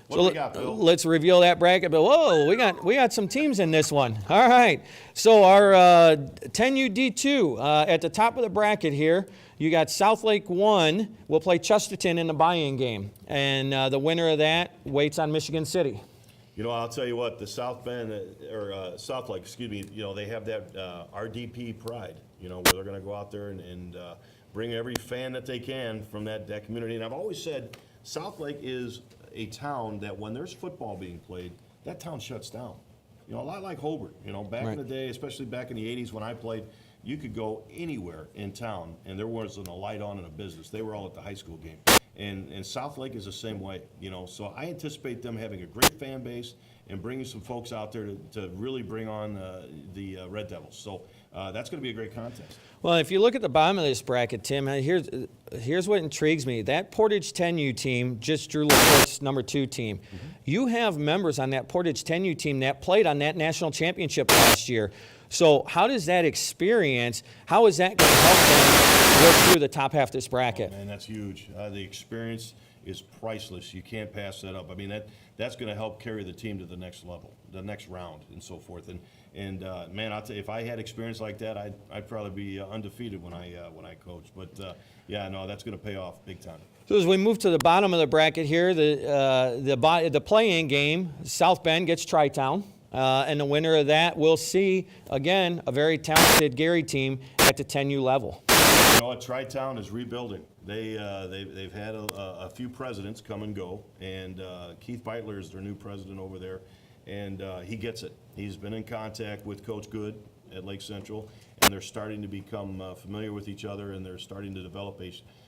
Speaker 2: What do we got, Bill?
Speaker 1: Let's reveal that bracket. But whoa, we got some teams in this one. All right. So our 10U D2 at the top of the bracket here, you got Southlake 1 will play Chesterton in the buy-in game, and the winner of that waits on Michigan City.
Speaker 2: I'll tell you what, the South Bend, or Southlake, excuse me, they have that RDP pride, where they're going to go out there and bring every fan that they can from that community. And I've always said Southlake is a town that when there's football being played, that town shuts down. A lot like Hobart, back in the day, especially back in the 80s when I played, you could go anywhere in town and there wasn't a light on in a business. They were all at the high school game. And Southlake is the same way, So I anticipate them having a great fan base and bringing some folks out there to really bring on the Red Devils. So that's going to be a great contest.
Speaker 1: Well, if you look at the bottom of this bracket, Tim, here's what intrigues me. That Portage 10U team just drew LaPorte's number 2 team. You have members on that Portage 10U team that played on that national championship last year. So how does that experience, how is that going to help them work through the top half of this bracket?
Speaker 2: Oh, man, that's huge. The experience is priceless. You can't pass that up. I mean, that's going to help carry the team to the next level, the next round, and so forth. And man, I'll tell you, if I had experience like that, I'd probably be undefeated when I coached. But yeah, no, that's going to pay off big time.
Speaker 1: So as we move to the bottom of the bracket here, the play-in game, South Bend gets Tri-Town. And the winner of that will see, again, a very talented Gary team at the 10U level.
Speaker 2: Tri-Town is rebuilding. They've had a few presidents come and go, and Keith Beitler is their new president over there, and he gets it. He's been in contact with Coach Good at Lake Central, and they're starting to become familiar with each other, and they're starting to develop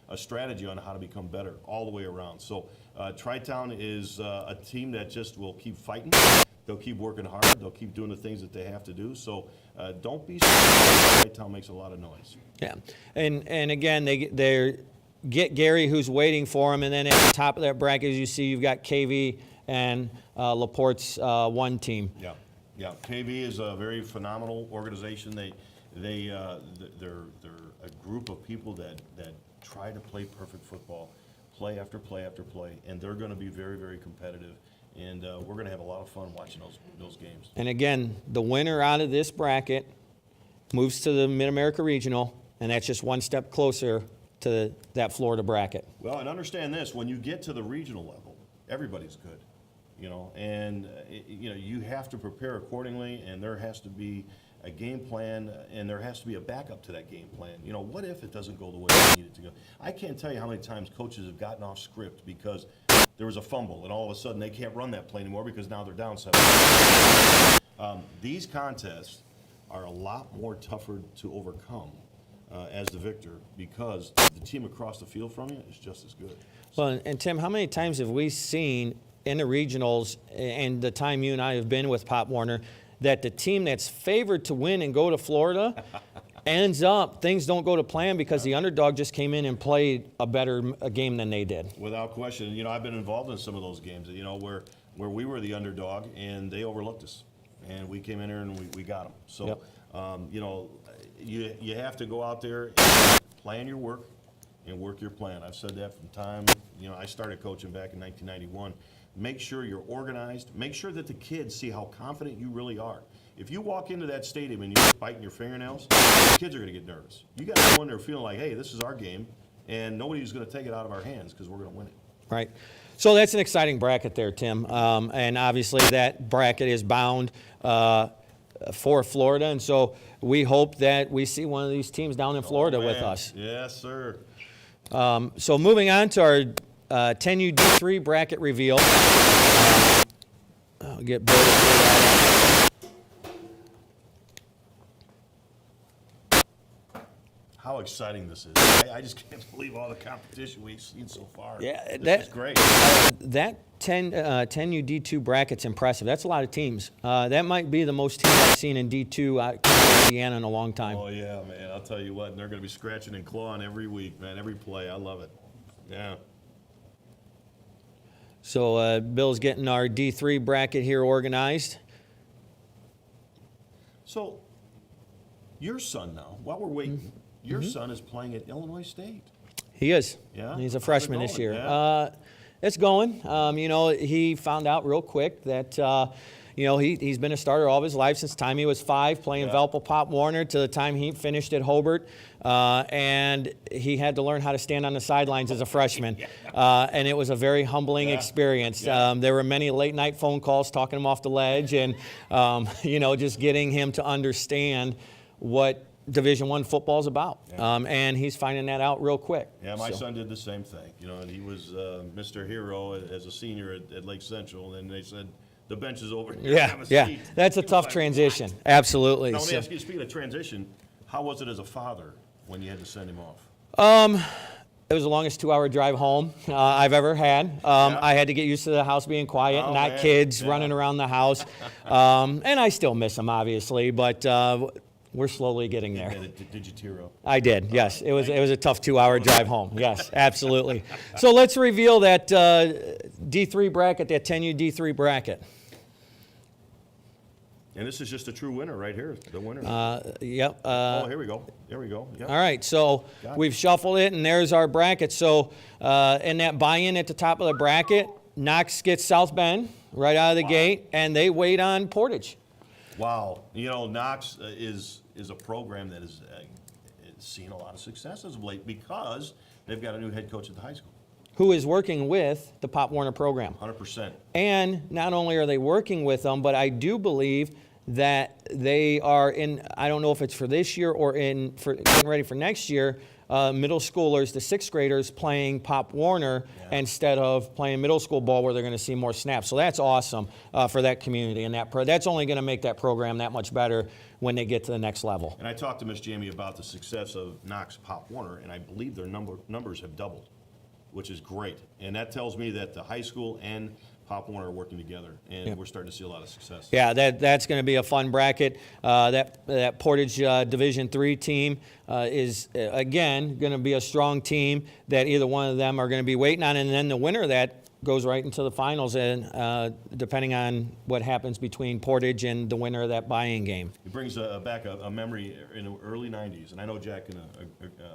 Speaker 2: a strategy on how to become better all the way around. So Tri-Town is a team that just will keep fighting. They'll keep working hard. They'll keep doing the things that they have to do. So don't be surprised. Tri-Town makes a lot of noise. Yeah,
Speaker 1: and again, they get Gary, who's waiting for him, and then at the top of that bracket, as you see, you've got KV and LaPorte's 1 team.
Speaker 2: Yeah. KV is a very phenomenal organization. They're a group of people that try to play perfect football, play after play after play, and they're going to be very, very competitive. And we're going to have a lot of fun watching those games.
Speaker 1: And again, the winner out of this bracket moves to the Mid-America Regional, and that's just one step closer to that Florida bracket.
Speaker 2: Well, and understand this, when you get to the regional level, everybody's good, and you have to prepare accordingly, and there has to be a game plan, and there has to be a backup to that game plan. What if it doesn't go the way we need it to go? I can't tell you how many times coaches have gotten off script because there was a fumble, and all of a sudden they can't run that play anymore because now they're down 7. These contests are a lot more tougher to overcome as the victor because the team across the field from you is just as good.
Speaker 1: Well, and Tim, how many times have we seen in the regionals, and the time you and I have been with Pop Warner, that the team that's favored to win and go to Florida ends up things don't go to plan because the underdog just came in and played a better game than they did.
Speaker 2: Without question. You know, I've been involved in some of those games, you know, where we were the underdog and they overlooked us. And we came in there and we got them. So,
Speaker 1: Yep.
Speaker 2: you know, you have to go out there and plan your work and work your plan. I've said that from time, you know, I started coaching back in 1991. Make sure you're organized. Make sure that the kids see how confident you really are. If you walk into that stadium and you're biting your fingernails, the kids are going to get nervous. You got to go in there feeling like, hey, this is our game, and nobody's going to take it out of our hands because we're going to win it.
Speaker 1: Right. So that's an exciting bracket there, Tim. And obviously that bracket is bound for Florida. And so we hope that we see one of these teams down in Florida with us.
Speaker 2: Yes, sir.
Speaker 1: So moving on to our 10U D3 bracket reveal. I'll get Bill to pull that up.
Speaker 2: How exciting this is. I just can't believe all the competition we've seen so far.
Speaker 1: Yeah,
Speaker 2: this is great.
Speaker 1: That 10U D2 bracket's impressive. That's a lot of teams. That might be the most teams I've seen in D2 Indiana in a long time.
Speaker 2: Oh, yeah, man. I'll tell you what, they're going to be scratching and clawing every week, man, every play. I love it. Yeah.
Speaker 1: So Bill's getting our D3 bracket here organized.
Speaker 2: So, your son now, while we're waiting, your son is playing at Illinois State.
Speaker 1: He is.
Speaker 2: Yeah?
Speaker 1: He's a
Speaker 2: How's it
Speaker 1: freshman this
Speaker 2: going?
Speaker 1: year.
Speaker 2: Yeah.
Speaker 1: It's going. You know, he found out real quick that, you know, he's been a starter all of his life since the time he was 5, playing Valpo Pop Warner to the time he finished at Hobart. And he had to learn how to stand on the sidelines as a freshman. And it was a very humbling experience. There were many late night phone calls talking him off the ledge and, you know, just getting him to understand what Division I football is about. And he's finding that out real quick.
Speaker 2: Yeah, my son did the same thing. You know, and he was Mr. Hero as a senior at Lake Central, and they said, the bench is over here. Have a seat.
Speaker 1: That's a tough transition. Absolutely.
Speaker 2: Now, let me ask you, speaking of transition, how was it as a father when you had to send him off?
Speaker 1: It was the longest 2-hour drive home I've ever had. I had to get used to the house being quiet, and not kids running around the house. And I still miss him, obviously, but we're slowly getting there.
Speaker 2: Did you tear up?
Speaker 1: I did, yes. It was a tough 2-hour drive home. Yes, absolutely. So let's reveal that D3 bracket, that 10U D3 bracket.
Speaker 2: And this is just a true winner right here, the winner.
Speaker 1: Yep.
Speaker 2: Oh, here we go. There we go. Yep.
Speaker 1: All right, so we've shuffled it, and there's our bracket. So in that buy-in at the top of the bracket, Knox gets South Bend right out of the gate, and they wait on Portage.
Speaker 2: Wow. You know, Knox is a program that is seeing a lot of success as of late because they've got a new head coach at the high school.
Speaker 1: Who is working with the Pop Warner program.
Speaker 2: 100%.
Speaker 1: And not only are they working with them, but I do believe that they are in, I don't know if it's for this year or for getting ready for next year, middle schoolers, the 6th graders playing Pop Warner instead of playing middle school ball where they're going to see more snaps. So that's awesome for that community, and that's only going to make that program that much better when they get to the next level.
Speaker 2: And I talked to Miss Jamie about the success of Knox Pop Warner, and I believe their numbers have doubled, which is great. And that tells me that the high school and Pop Warner are working together, and we're starting to see a lot of success.
Speaker 1: Yeah, that's going to be a fun bracket. That Portage Division III team is, again, going to be a strong team that either one of them are going to be waiting on, and then the winner of that goes right into the finals, and depending on what happens between Portage and the winner of that buy-in game.
Speaker 2: It brings back a memory in the early 90s, and I know Jack can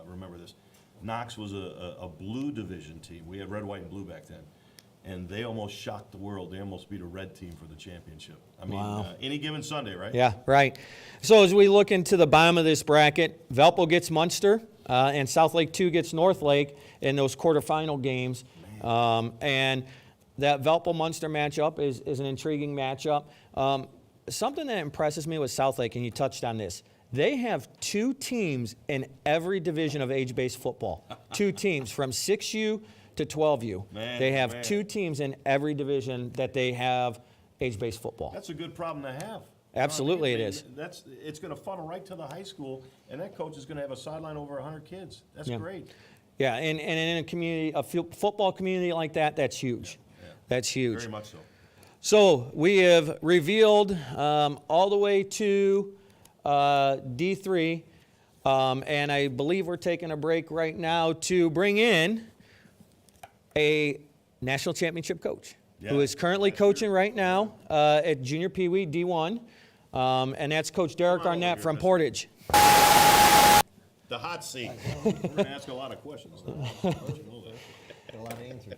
Speaker 2: remember this. Knox was a blue division team. We had red, white, and blue back then. And they almost shocked the world. They almost beat a red team for the championship. I mean, any given Sunday, right?
Speaker 1: Yeah, right. So as we look into the bottom of this bracket, Valpo gets Munster, and South Lake 2 gets North Lake in those quarterfinal games. And that Valpo-Munster matchup is an intriguing matchup. Something that impresses me with South Lake, and you touched on this, they have 2 teams in every division of age-based football. 2 teams from 6U to 12U. They have 2 teams in every division that they have age-based football.
Speaker 2: That's a good problem to have.
Speaker 1: Absolutely it is.
Speaker 2: It's going to funnel right to the high school, and that coach is going to have a sideline over 100 kids. That's great.
Speaker 1: Yeah, and in a community, a football community like that, that's huge. That's huge.
Speaker 2: Very much so.
Speaker 1: So we have revealed all the way to D3. And I believe we're taking a break right now to bring in a national championship coach who is currently coaching right now at Junior PeeWee D1. And that's Coach Derek Arnett from Portage.
Speaker 2: The hot seat. We're going to ask a lot of questions.
Speaker 4: A lot of answers.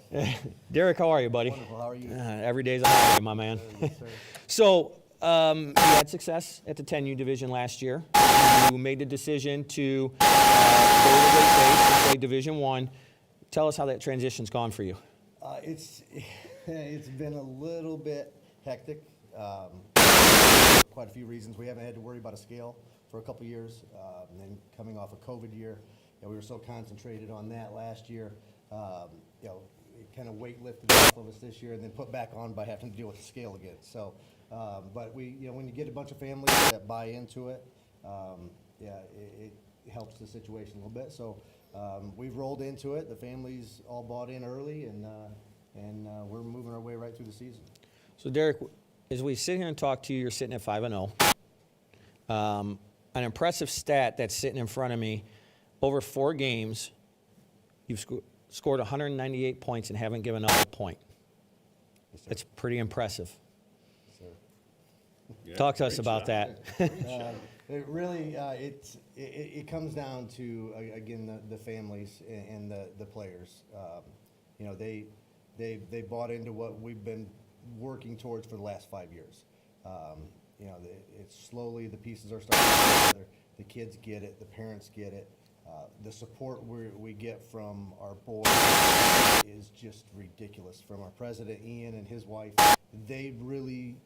Speaker 1: Derek, how are you, buddy?
Speaker 4: Wonderful. How are you?
Speaker 1: Every day's a holiday, my man.
Speaker 4: Yes, sir.
Speaker 1: So, you had success at the 10U division last year. You made the decision to go to weight base and play Division I. Tell us how that transition's gone for you.
Speaker 4: It's been a little bit hectic. Quite a few reasons. We haven't had to worry about a scale for a couple years. And then coming off a COVID year, we were so concentrated on that last year. It kind of weight lifted off of us this year and then put back on by having to deal with the scale again. So, but when you get a bunch of families that buy into it, it helps the situation a little bit. So we've rolled into it. The families all bought in early, and we're moving our way right through the season.
Speaker 1: So, Derek, as we sit here and talk to you, you're sitting at 5-0. An impressive stat that's sitting in front of me, over 4 games, you've scored 198 points and haven't given up a point.
Speaker 4: Yes, sir.
Speaker 1: It's pretty impressive.
Speaker 4: Yes, sir.
Speaker 2: Yeah,
Speaker 1: Talk to us
Speaker 2: great
Speaker 1: about
Speaker 2: shot.
Speaker 1: that.
Speaker 4: It really, it comes down to, again, the families and the players. They bought into what we've been working towards for the last 5 years. It's slowly, the pieces are starting to come together. The kids get it, the parents get it. The support we get from our board is just ridiculous. From our president, Ian, and his wife, they really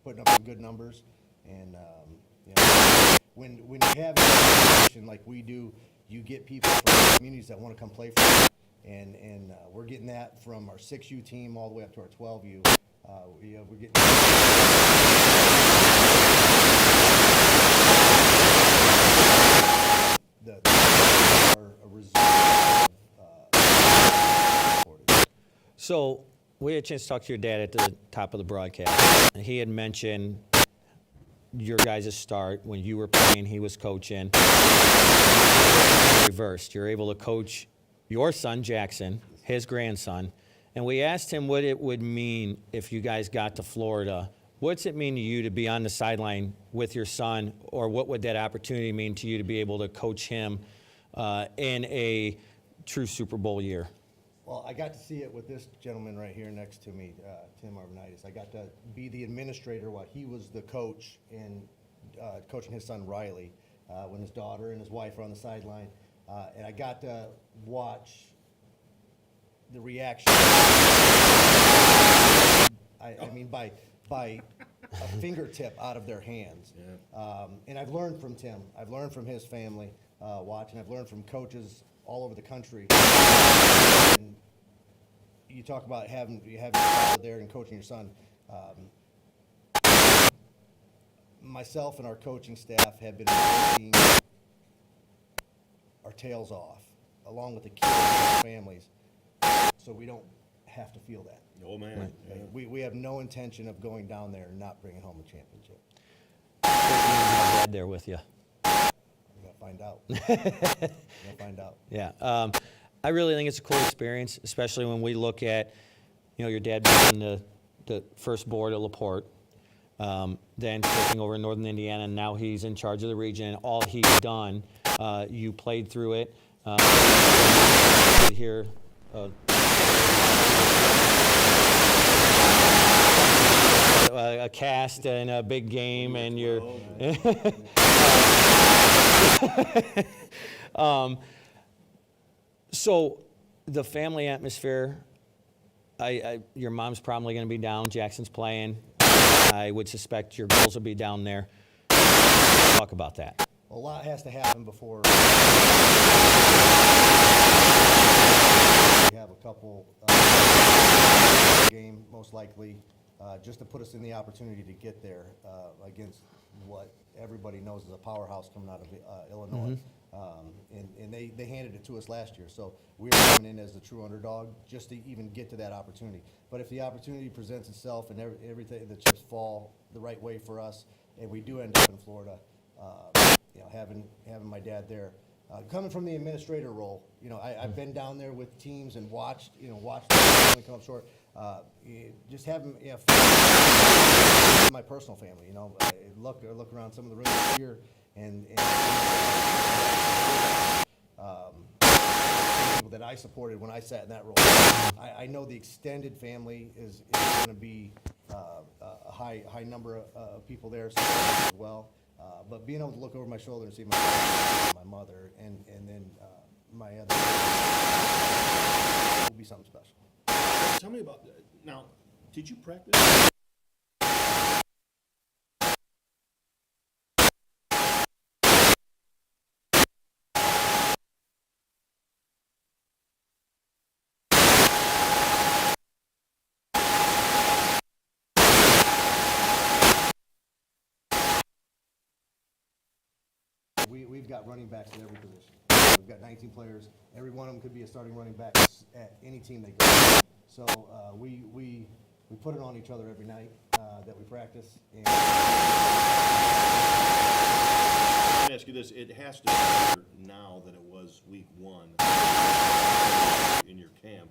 Speaker 4: putting up some good numbers. And when you have a situation like we do, you get people from communities that want to come play for you. And we're getting that from our 6U team all the way up to our 12U. We're getting a result of
Speaker 1: So, we had a chance to talk to your dad at the top of the broadcast. And he had mentioned your guys' start when you were playing, he was coaching. Reversed. You're able to coach your son, Jackson, his grandson. And we asked him what it would mean if you guys got to Florida. What's it mean to you to be on the sideline with your son, or what would that opportunity mean to you to be able to coach him in a true Super Bowl year?
Speaker 4: Well, I got to see it with this gentleman right here next to me, Tim Arvanitis. I got to be the administrator while he was the coach and coaching his son Riley when his daughter and his wife were on the sideline. And I got to watch the reaction. I mean, by a fingertip out of their hands. Yeah. And I've learned from Tim. I've learned from his family watching. I've learned from coaches all over the country. And you talk about having your father there and coaching your son. Myself and our coaching staff have been working our tails off, along with the kids and their families, so we don't have to feel that.
Speaker 2: Oh, man. Yeah.
Speaker 4: We have no intention of going down there and not bringing home a championship.
Speaker 1: Dad there with you.
Speaker 4: We're going to find out. We're going to find out.
Speaker 1: Yeah. I really think it's a cool experience, especially when we look at, your dad being on the first board at LaPorte, then taking over in Northern Indiana, and now he's in charge of the region, and all he's done, you played through it. Here, a cast and a big game, and you're so the family atmosphere, your mom's probably going to be down, Jackson's playing. I would suspect your girls will be down there. Talk about that.
Speaker 4: A lot has to happen before we have a couple game, most likely, just to put us in the opportunity to get there against what everybody knows is a powerhouse coming out of Illinois. And they handed it to us last year. So we were coming in as the true underdog just to even get to that opportunity. But if the opportunity presents itself and everything, the chips fall the right way for us, and we do end up in Florida, having my dad there. Coming from the administrator role, I've been down there with teams and watched the family come up short. Just having my personal family, I look around some of the rooms here and people that I supported when I sat in that role. I know the extended family is going to be a high number of people there as well. But being able to look over my shoulder and see my mother and then my other will be something special.
Speaker 2: Tell me about that. Now, did you practice?
Speaker 4: We've got running backs at every position. We've got 19 players. Every one of them could be a starting running back at any team they go to. So we put it on each other every night that we practice. And
Speaker 2: Let me ask you this. It has to be better now than it was week 1 in your camp.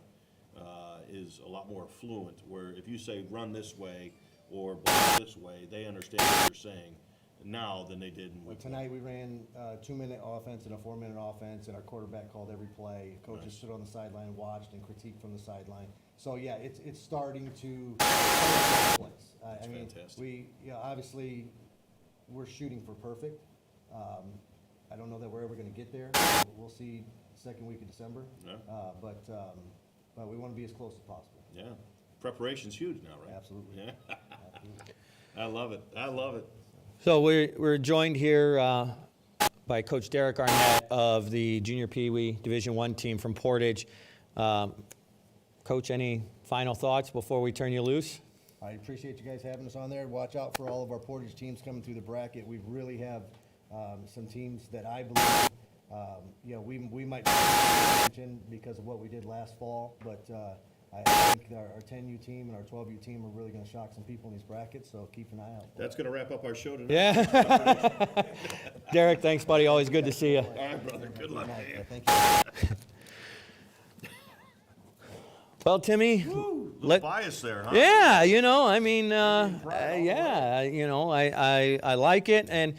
Speaker 2: Is a lot more fluent, where if you say run this way or block this way, they understand what you're saying now than they did in week 1.
Speaker 4: Tonight we ran a 2-minute offense and a 4-minute offense, and our quarterback called every play. Coaches stood on the sideline and watched and critiqued from the sideline. So yeah, it's starting to place.
Speaker 2: That's fantastic.
Speaker 4: We obviously we're shooting for perfect. I don't know that we're ever going to get there. We'll see second week of December.
Speaker 2: Yeah.
Speaker 4: But we want to be as close as possible.
Speaker 2: Yeah. Preparation's huge now, right?
Speaker 4: Absolutely.
Speaker 2: Yeah.
Speaker 4: Absolutely.
Speaker 2: I love it. I love it.
Speaker 1: So we're joined here by Coach Derek Arnett of the Junior PeeWee Division I team from Portage. Coach, any final thoughts before we turn you loose?
Speaker 4: I appreciate you guys having us on there. Watch out for all of our Portage teams coming through the bracket. We really have some teams that I believe we might mention because of what we did last fall, but I think our 10U team and our 12U team are really going to shock some people in these brackets, so keep an eye out.
Speaker 2: That's going to wrap up our show tonight.
Speaker 1: Yeah. Derek, thanks, buddy. Always good to see you.
Speaker 2: All right, brother. Good luck, man.
Speaker 4: Thank you.
Speaker 1: Well, Timmy,
Speaker 2: Bias there, huh?
Speaker 1: yeah, I like it. And,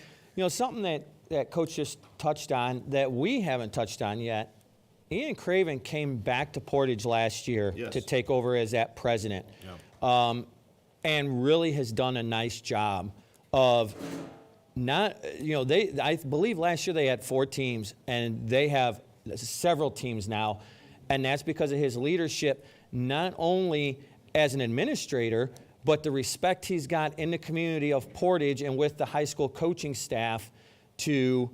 Speaker 1: something that Coach just touched on that we haven't touched on yet, Ian Craven came back to Portage last year
Speaker 2: Yes.
Speaker 1: to take over as that president.
Speaker 2: Yeah.
Speaker 1: And really has done a nice job of not, I believe last year they had 4 teams, and they have several teams now. And that's because of his leadership, not only as an administrator, but the respect he's got in the community of Portage and with the high school coaching staff to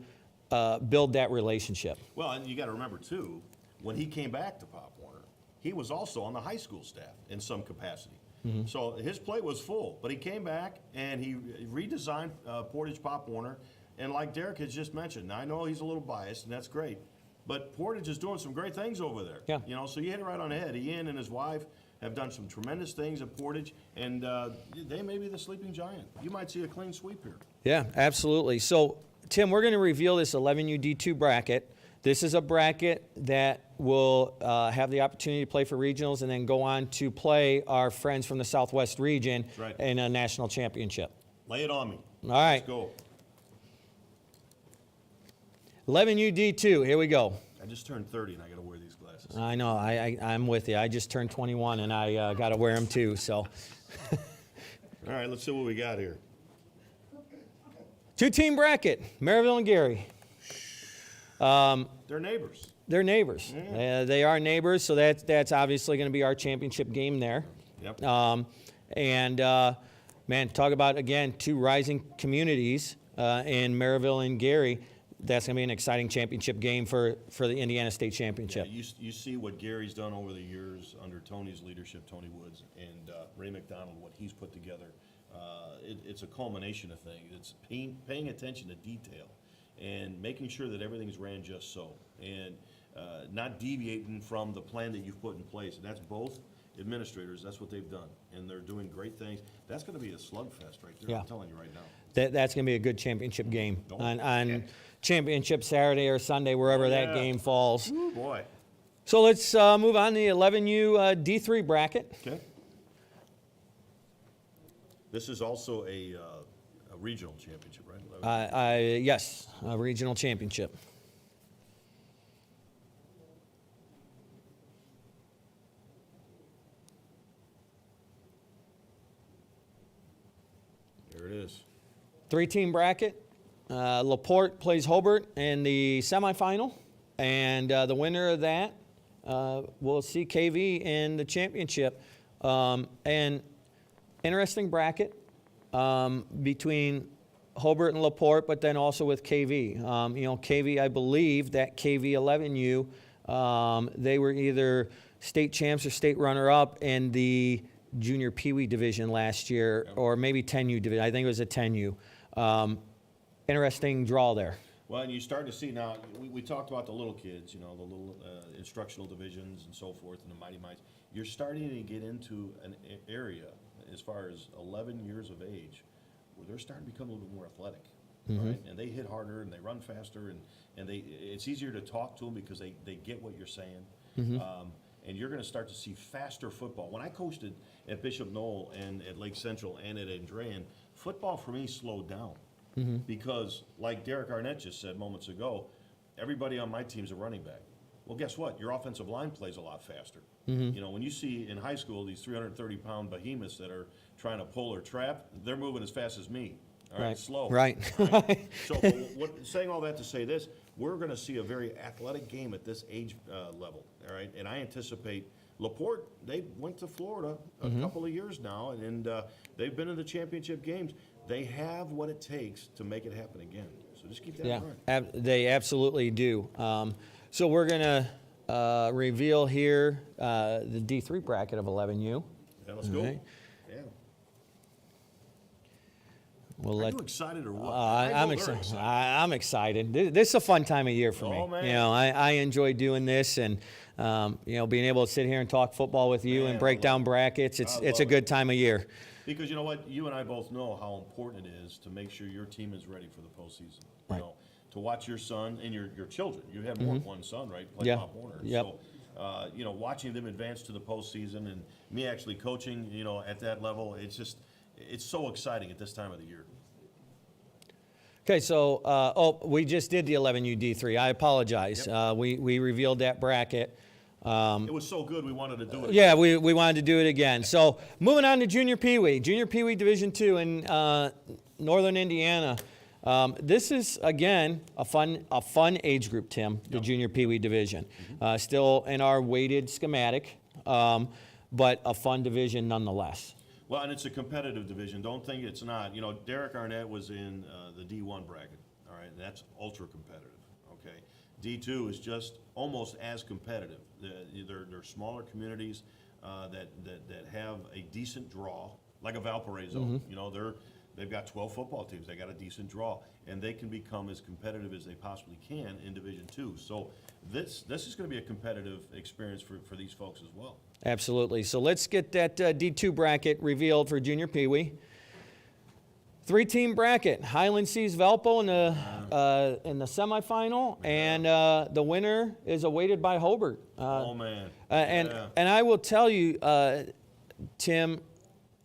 Speaker 1: build that relationship.
Speaker 2: Well, and you got to remember, too, when he came back to Pop Warner, he was also on the high school staff in some capacity. Mm-hmm. So his plate was full, but he came back and he redesigned Portage Pop Warner. And like Derek has just mentioned, I know he's a little biased, and that's great, but Portage is doing some great things over there.
Speaker 1: Yeah.
Speaker 2: So you hit it right on the head. Ian and his wife have done some tremendous things at Portage, and they may be the sleeping giant. You might see a clean sweep here.
Speaker 1: Yeah, absolutely. So, Tim, we're going to reveal this 11U D2 bracket. This is a bracket that will have the opportunity to play for regionals and then go on to play our friends from the Southwest region in a national championship.
Speaker 2: Lay it on me.
Speaker 1: All right.
Speaker 2: Let's go.
Speaker 1: 11U D2, here we go.
Speaker 2: I just turned 30 and I got to wear these glasses.
Speaker 1: I know, I'm with you. I just turned 21 and I got to wear them too, so.
Speaker 2: All right, let's see what we got here.
Speaker 1: 2-team bracket, Maryville and Gary.
Speaker 2: They're neighbors.
Speaker 1: They're neighbors.
Speaker 2: Yeah.
Speaker 1: They are neighbors, so that's obviously going to be our championship game there.
Speaker 2: Yep.
Speaker 1: Man, talk about, again, 2 rising communities in Maryville and Gary. That's going to be an exciting championship game for the Indiana State Championship.
Speaker 2: Yeah, you see what Gary's done over the years under Tony's leadership, Tony Woods, and Ray McDonald, what he's put together. It's a culmination of things. It's paying attention to detail. and making sure that everything's ran just so, and not deviating from the plan that you've put in place. And that's both administrators, that's what they've done, and they're doing great things. That's going to be a slugfest right there,
Speaker 1: Yeah.
Speaker 2: I'm telling you right now.
Speaker 1: That's going to be a good championship game
Speaker 2: Oh,
Speaker 1: on
Speaker 2: yeah.
Speaker 1: championship Saturday or Sunday, wherever
Speaker 2: Oh,
Speaker 1: that
Speaker 2: yeah.
Speaker 1: game falls.
Speaker 2: Ooh, boy.
Speaker 1: So let's move on to the 11U D3 bracket.
Speaker 2: Okay. This is also a regional championship, right?
Speaker 1: Yes, a regional championship.
Speaker 2: There it is.
Speaker 1: 3-team bracket. LaPorte plays Hobart in the semifinal, and the winner of that will see KV in the championship. And interesting bracket between Hobart and LaPorte, but then also with KV. KV, I believe that KV 11U, they were either state champs or state runner-up in the junior PeeWee division last year, or maybe 10U division. I think it was a 10U. Interesting draw there.
Speaker 2: Well, and you start to see now, we talked about the little kids, the little instructional divisions and so forth, and the Mighty Mites. You're starting to get into an area as far as 11 years of age where they're starting to become a little bit more athletic, right? And they hit harder and they run faster, and it's easier to talk to them because they get what you're saying. And you're going to start to see faster football. When I coached at Bishop Knoll and at Lake Central and at Andrean, football for me slowed down. Because, like Derek Arnett just said moments ago, everybody on my team's a running back. Well, guess what? Your offensive line plays a lot faster. When you see in high school these 330-pound behemoths that are trying to pull or trap, they're moving as fast as me. All right, slow.
Speaker 1: Right.
Speaker 2: So, saying all that to say this, we're going to see a very athletic game at this age level. All right, and I anticipate LaPorte. They went to Florida a couple of years now, and they've been in the championship games. They have what it takes to make it happen again. So just keep that in mind.
Speaker 1: They absolutely do. So we're going to reveal here the D3 bracket of 11U.
Speaker 2: Yeah, let's go.
Speaker 1: right.
Speaker 2: Yeah.
Speaker 1: We'll
Speaker 2: Are you excited or what?
Speaker 1: I'm excited. I'm excited. This is a fun time of year for me.
Speaker 2: Oh, man.
Speaker 1: I enjoy doing this, and being able to sit here and talk football with you
Speaker 2: Man,
Speaker 1: and break
Speaker 2: I
Speaker 1: down
Speaker 2: love
Speaker 1: brackets.
Speaker 2: I
Speaker 1: It's
Speaker 2: love
Speaker 1: a
Speaker 2: it.
Speaker 1: good time of year.
Speaker 2: Because you know what? You and I both know how important it is to make sure your team is ready for the postseason.
Speaker 1: Right.
Speaker 2: To watch your son and your children. You have more than one son, right? Play
Speaker 1: Yeah.
Speaker 2: Pop Warner.
Speaker 1: Yep.
Speaker 2: So, watching them advance to the postseason and me actually coaching, at that level, it's so exciting at this time of the year.
Speaker 1: Okay, so we just did the 11U D3. I apologize.
Speaker 2: Yep.
Speaker 1: We revealed that bracket.
Speaker 2: It was so good we wanted to do it.
Speaker 1: Yeah, we wanted to do it again. So moving on to Junior PeeWee. Junior PeeWee Division 2 in Northern Indiana. This is, again, a fun age group, Tim, the Junior PeeWee Division. Still in our weighted schematic, but a fun division nonetheless.
Speaker 2: Well, and it's a competitive division. Don't think it's not. Derek Arnett was in the D1 bracket, all right, and that's ultra competitive, okay? D2 is just almost as competitive. They're smaller communities that have a decent draw, like a Valparaiso. They've got 12 football teams. They got a decent draw, and they can become as competitive as they possibly can in Division 2. So this is going to be a competitive experience for these folks as well.
Speaker 1: Absolutely. So let's get that D2 bracket revealed for Junior PeeWee. 3-team bracket. Highland sees Valpo in the semifinal, and the winner is awaited by Hobart.
Speaker 2: Oh man!
Speaker 1: And I will tell you, Tim,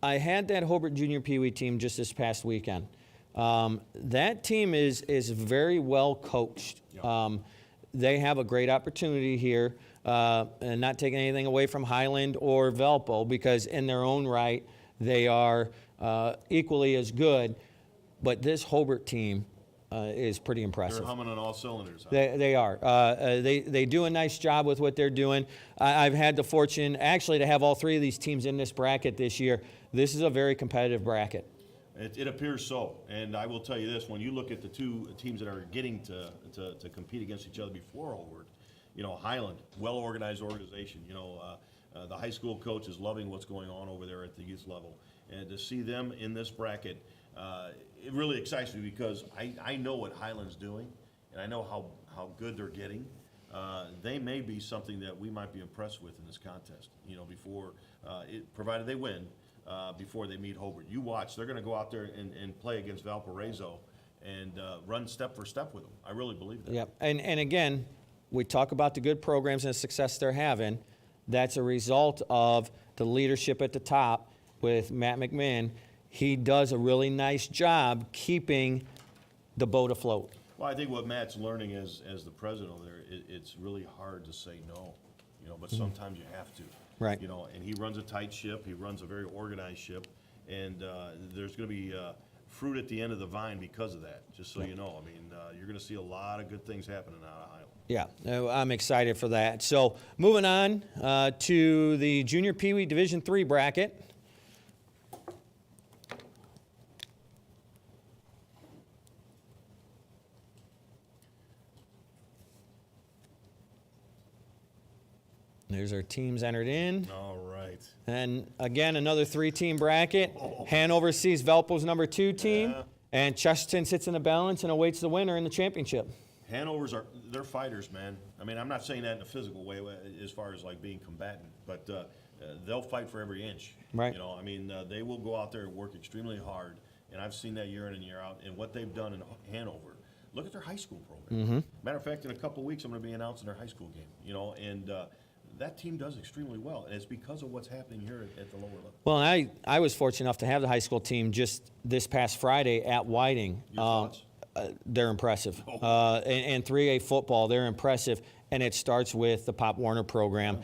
Speaker 1: I had that Hobart Junior PeeWee team just this past weekend. That team is very well coached.
Speaker 2: Yeah.
Speaker 1: They have a great opportunity here, and not taking anything away from Highland or Valpo, because in their own right, they are equally as good. But this Hobart team is pretty impressive.
Speaker 2: They're humming on all cylinders. Huh?
Speaker 1: They are. They do a nice job with what they're doing. I've had the fortune actually to have all three of these teams in this bracket this year. This is a very competitive bracket.
Speaker 2: It appears so, and I will tell you this: when you look at the two teams that are getting to compete against each other before Hobart, Highland, well-organized organization. The high school coach is loving what's going on over there at the youth level, and to see them in this bracket, it really excites me because I know what Highland's doing, and I know how good they're getting, they may be something that we might be impressed with in this contest, you know, before, provided they win, before they meet Hobart. You watch, they're gonna go out there and play against Valparaiso and run step for step with them. I really believe that.
Speaker 1: Yep. And again, we talk about the good programs and the success they're having. That's a result of the leadership at the top with Matt McMahon. He does a really nice job keeping the boat afloat.
Speaker 2: Well, I think what Matt's learning as the president over there, it's really hard to say no, you know, but sometimes you have to.
Speaker 1: Right.
Speaker 2: You know, and he runs a tight ship, he runs a very organized ship, and there's gonna be fruit at the end of the vine because of that, just so you know. I mean, you're gonna see a lot of good things happening out of Highland.
Speaker 1: Yeah, I'm excited for that. So moving on to the Junior PeeWee Division 3 bracket. There's our teams entered in.
Speaker 2: All right.
Speaker 1: And again, another 3-team bracket. Hanover sees Valpo's number 2 team,
Speaker 2: Yeah.
Speaker 1: and Chesterton sits in the balance and awaits the winner in the championship.
Speaker 2: Hanover's they're fighters, man. I mean, I'm not saying that in a physical way as far as like being combatant, but they'll fight for every inch.
Speaker 1: Right.
Speaker 2: You know, I mean, they will go out there and work extremely hard, and I've seen that year in and year out. And what they've done in Hanover, look at their high school program. Matter of fact, in a couple of weeks, I'm going to be announcing their high school game. You know, and that team does extremely well, and it's because of what's happening here at the lower level.
Speaker 1: Well, I was fortunate enough to have the high school team just this past Friday at Whiting.
Speaker 2: Your thoughts?
Speaker 1: They're impressive. And 3A football, they're impressive. And it starts with the Pop Warner program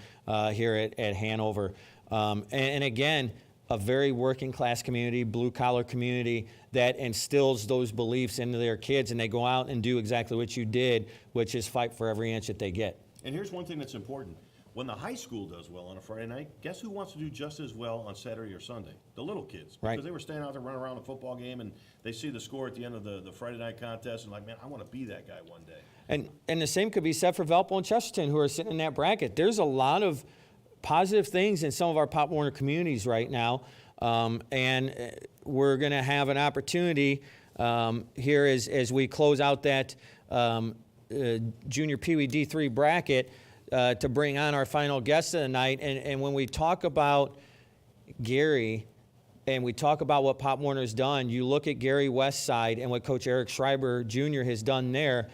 Speaker 1: here at Hanover. And again, a very working class community, blue collar community that instills those beliefs into their kids, and they go out and do exactly what you did, which is fight for every inch that they get.
Speaker 2: And here's one thing that's important. When the high school does well on a Friday night, guess who wants to do just as well on Saturday or Sunday? The little kids.
Speaker 1: Right.
Speaker 2: Because they were staying out there running around the football game, and they see the score at the end of the Friday night contest, and like, man, I want to be that guy one day.
Speaker 1: And the same could be said for Valpo and Chesterton, who are sitting in that bracket. There's a lot of positive things in some of our Pop Warner communities right now, and we're going to have an opportunity here as we close out that Junior PeeWee D3 bracket to bring on our final guest of the night. And when we talk about Gary and we talk about what Pop Warner's done, you look at Gary Westside and what Coach Eric Schreiber Jr. has done there.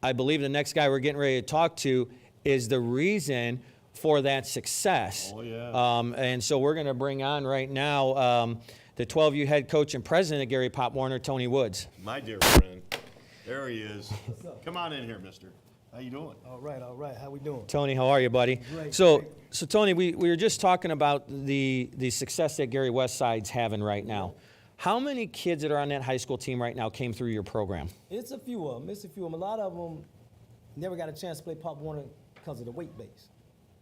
Speaker 1: I believe the next guy we're getting ready to talk to is the reason for that success.
Speaker 2: Oh, yeah.
Speaker 1: And so we're going to bring on right now the 12U head coach and president of Gary Pop Warner, Tony Woods.
Speaker 2: My dear friend, there he is. Come on in here, mister. How you doing?
Speaker 5: All right. How we doing?
Speaker 1: Tony, how are you, buddy?
Speaker 5: Great,
Speaker 1: So,
Speaker 5: great.
Speaker 1: so Tony, we were just talking about the success that Gary Westside's having right now. How many kids that are on that high school team right now came through your program?
Speaker 5: It's a few of them. A lot of them never got a chance to play Pop Warner because of the weight base.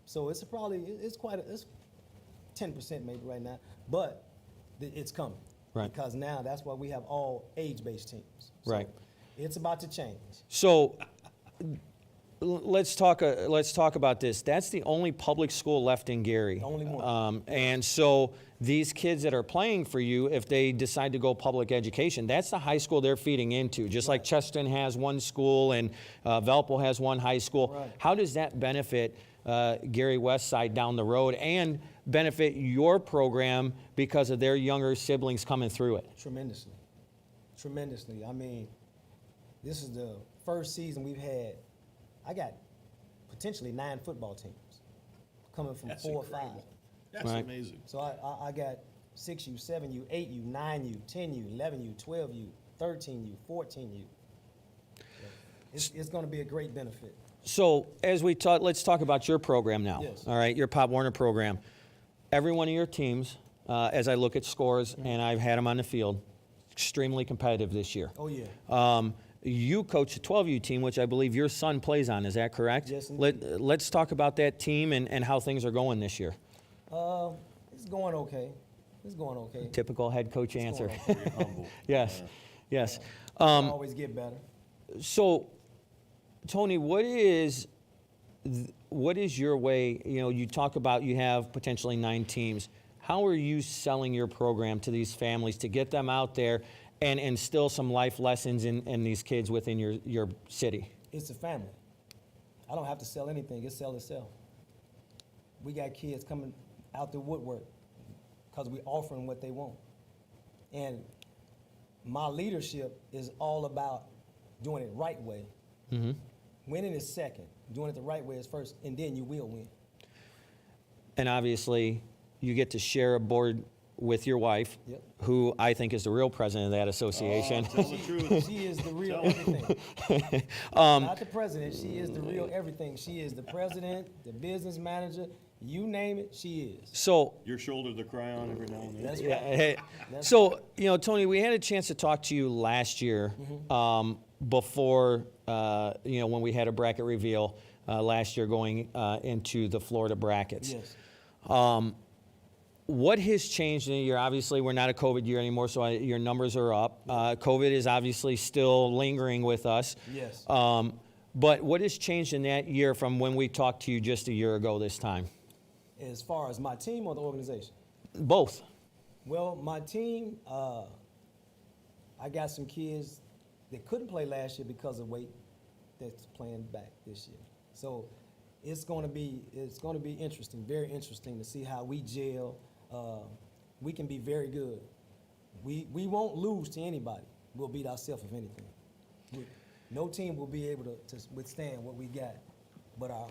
Speaker 5: So it's 10% maybe right now, but it's coming.
Speaker 1: Right.
Speaker 5: Because now that's why we have all age-based teams. So
Speaker 1: Right.
Speaker 5: It's about to change.
Speaker 1: So let's talk about this. That's the only public school left in Gary.
Speaker 5: The only one.
Speaker 1: And so these kids that are playing for you, if they decide to go public education, that's the high school they're feeding into. Just like Chesterton has one school and Valpo has one high school.
Speaker 5: Right.
Speaker 1: How does that benefit Gary Westside down the road and benefit your program because of their younger siblings coming through it?
Speaker 5: Tremendously. I mean, this is the first season we've had. I got potentially 9 football teams coming from
Speaker 2: That's
Speaker 5: 4 or
Speaker 2: incredible.
Speaker 5: 5.
Speaker 2: That's
Speaker 1: Right.
Speaker 2: amazing.
Speaker 5: So I got 6U, 7U, 8U, 9U, 10U, 11U, 12U, 13U, 14U. It's going to be a great benefit.
Speaker 1: So as we talk, let's talk about your program now.
Speaker 5: Yes.
Speaker 1: All right, your Pop Warner program. Every one of your teams, as I look at scores, and I've had them on the field, extremely competitive this year.
Speaker 5: Oh, yeah.
Speaker 1: You coach the 12U team, which I believe your son plays on. Is that correct?
Speaker 5: Yes, indeed.
Speaker 1: Let's talk about that team and how things are going this year.
Speaker 5: It's going okay.
Speaker 1: Typical head coach answer.
Speaker 5: going okay.
Speaker 2: Very humble.
Speaker 1: Yes, yes.
Speaker 5: Always get better.
Speaker 1: So, Tony, what is your way? You know, you talk about you have potentially 9 teams. How are you selling your program to these families to get them out there and instill some life lessons in these kids within your city?
Speaker 5: It's a family. I don't have to sell anything. It sells itself. We got kids coming out the woodwork because we're offering what they want. And my leadership is all about doing it right way. Winning is second. Doing it the right way is first, and then you will win.
Speaker 1: And obviously, you get to share a board with your wife,
Speaker 5: Yep.
Speaker 1: who I think is the real president of that association.
Speaker 2: Tell the truth.
Speaker 5: She is the real everything. Not the president. She is the real everything. She is the president, the business manager. You name it, she is.
Speaker 1: So,
Speaker 2: Your shoulder to cry on every now and then.
Speaker 5: That's
Speaker 1: yeah,
Speaker 5: right.
Speaker 1: hey, so Tony, we had a chance to talk to you last year before when we had a bracket reveal last year going into the Florida brackets.
Speaker 5: Yes.
Speaker 1: What has changed in a year? Obviously, we're not a COVID year anymore, so your numbers are up. COVID is obviously still lingering with us.
Speaker 5: Yes.
Speaker 1: But what has changed in that year from when we talked to you just a year ago this time?
Speaker 5: As far as my team or the organization?
Speaker 1: Both.
Speaker 5: Well, my team, I got some kids that couldn't play last year because of weight that's playing back this year. So it's going to be interesting, very interesting to see how we gel. We can be very good. We won't lose to anybody. We'll beat ourselves if anything. No team will be able to withstand what we got, but our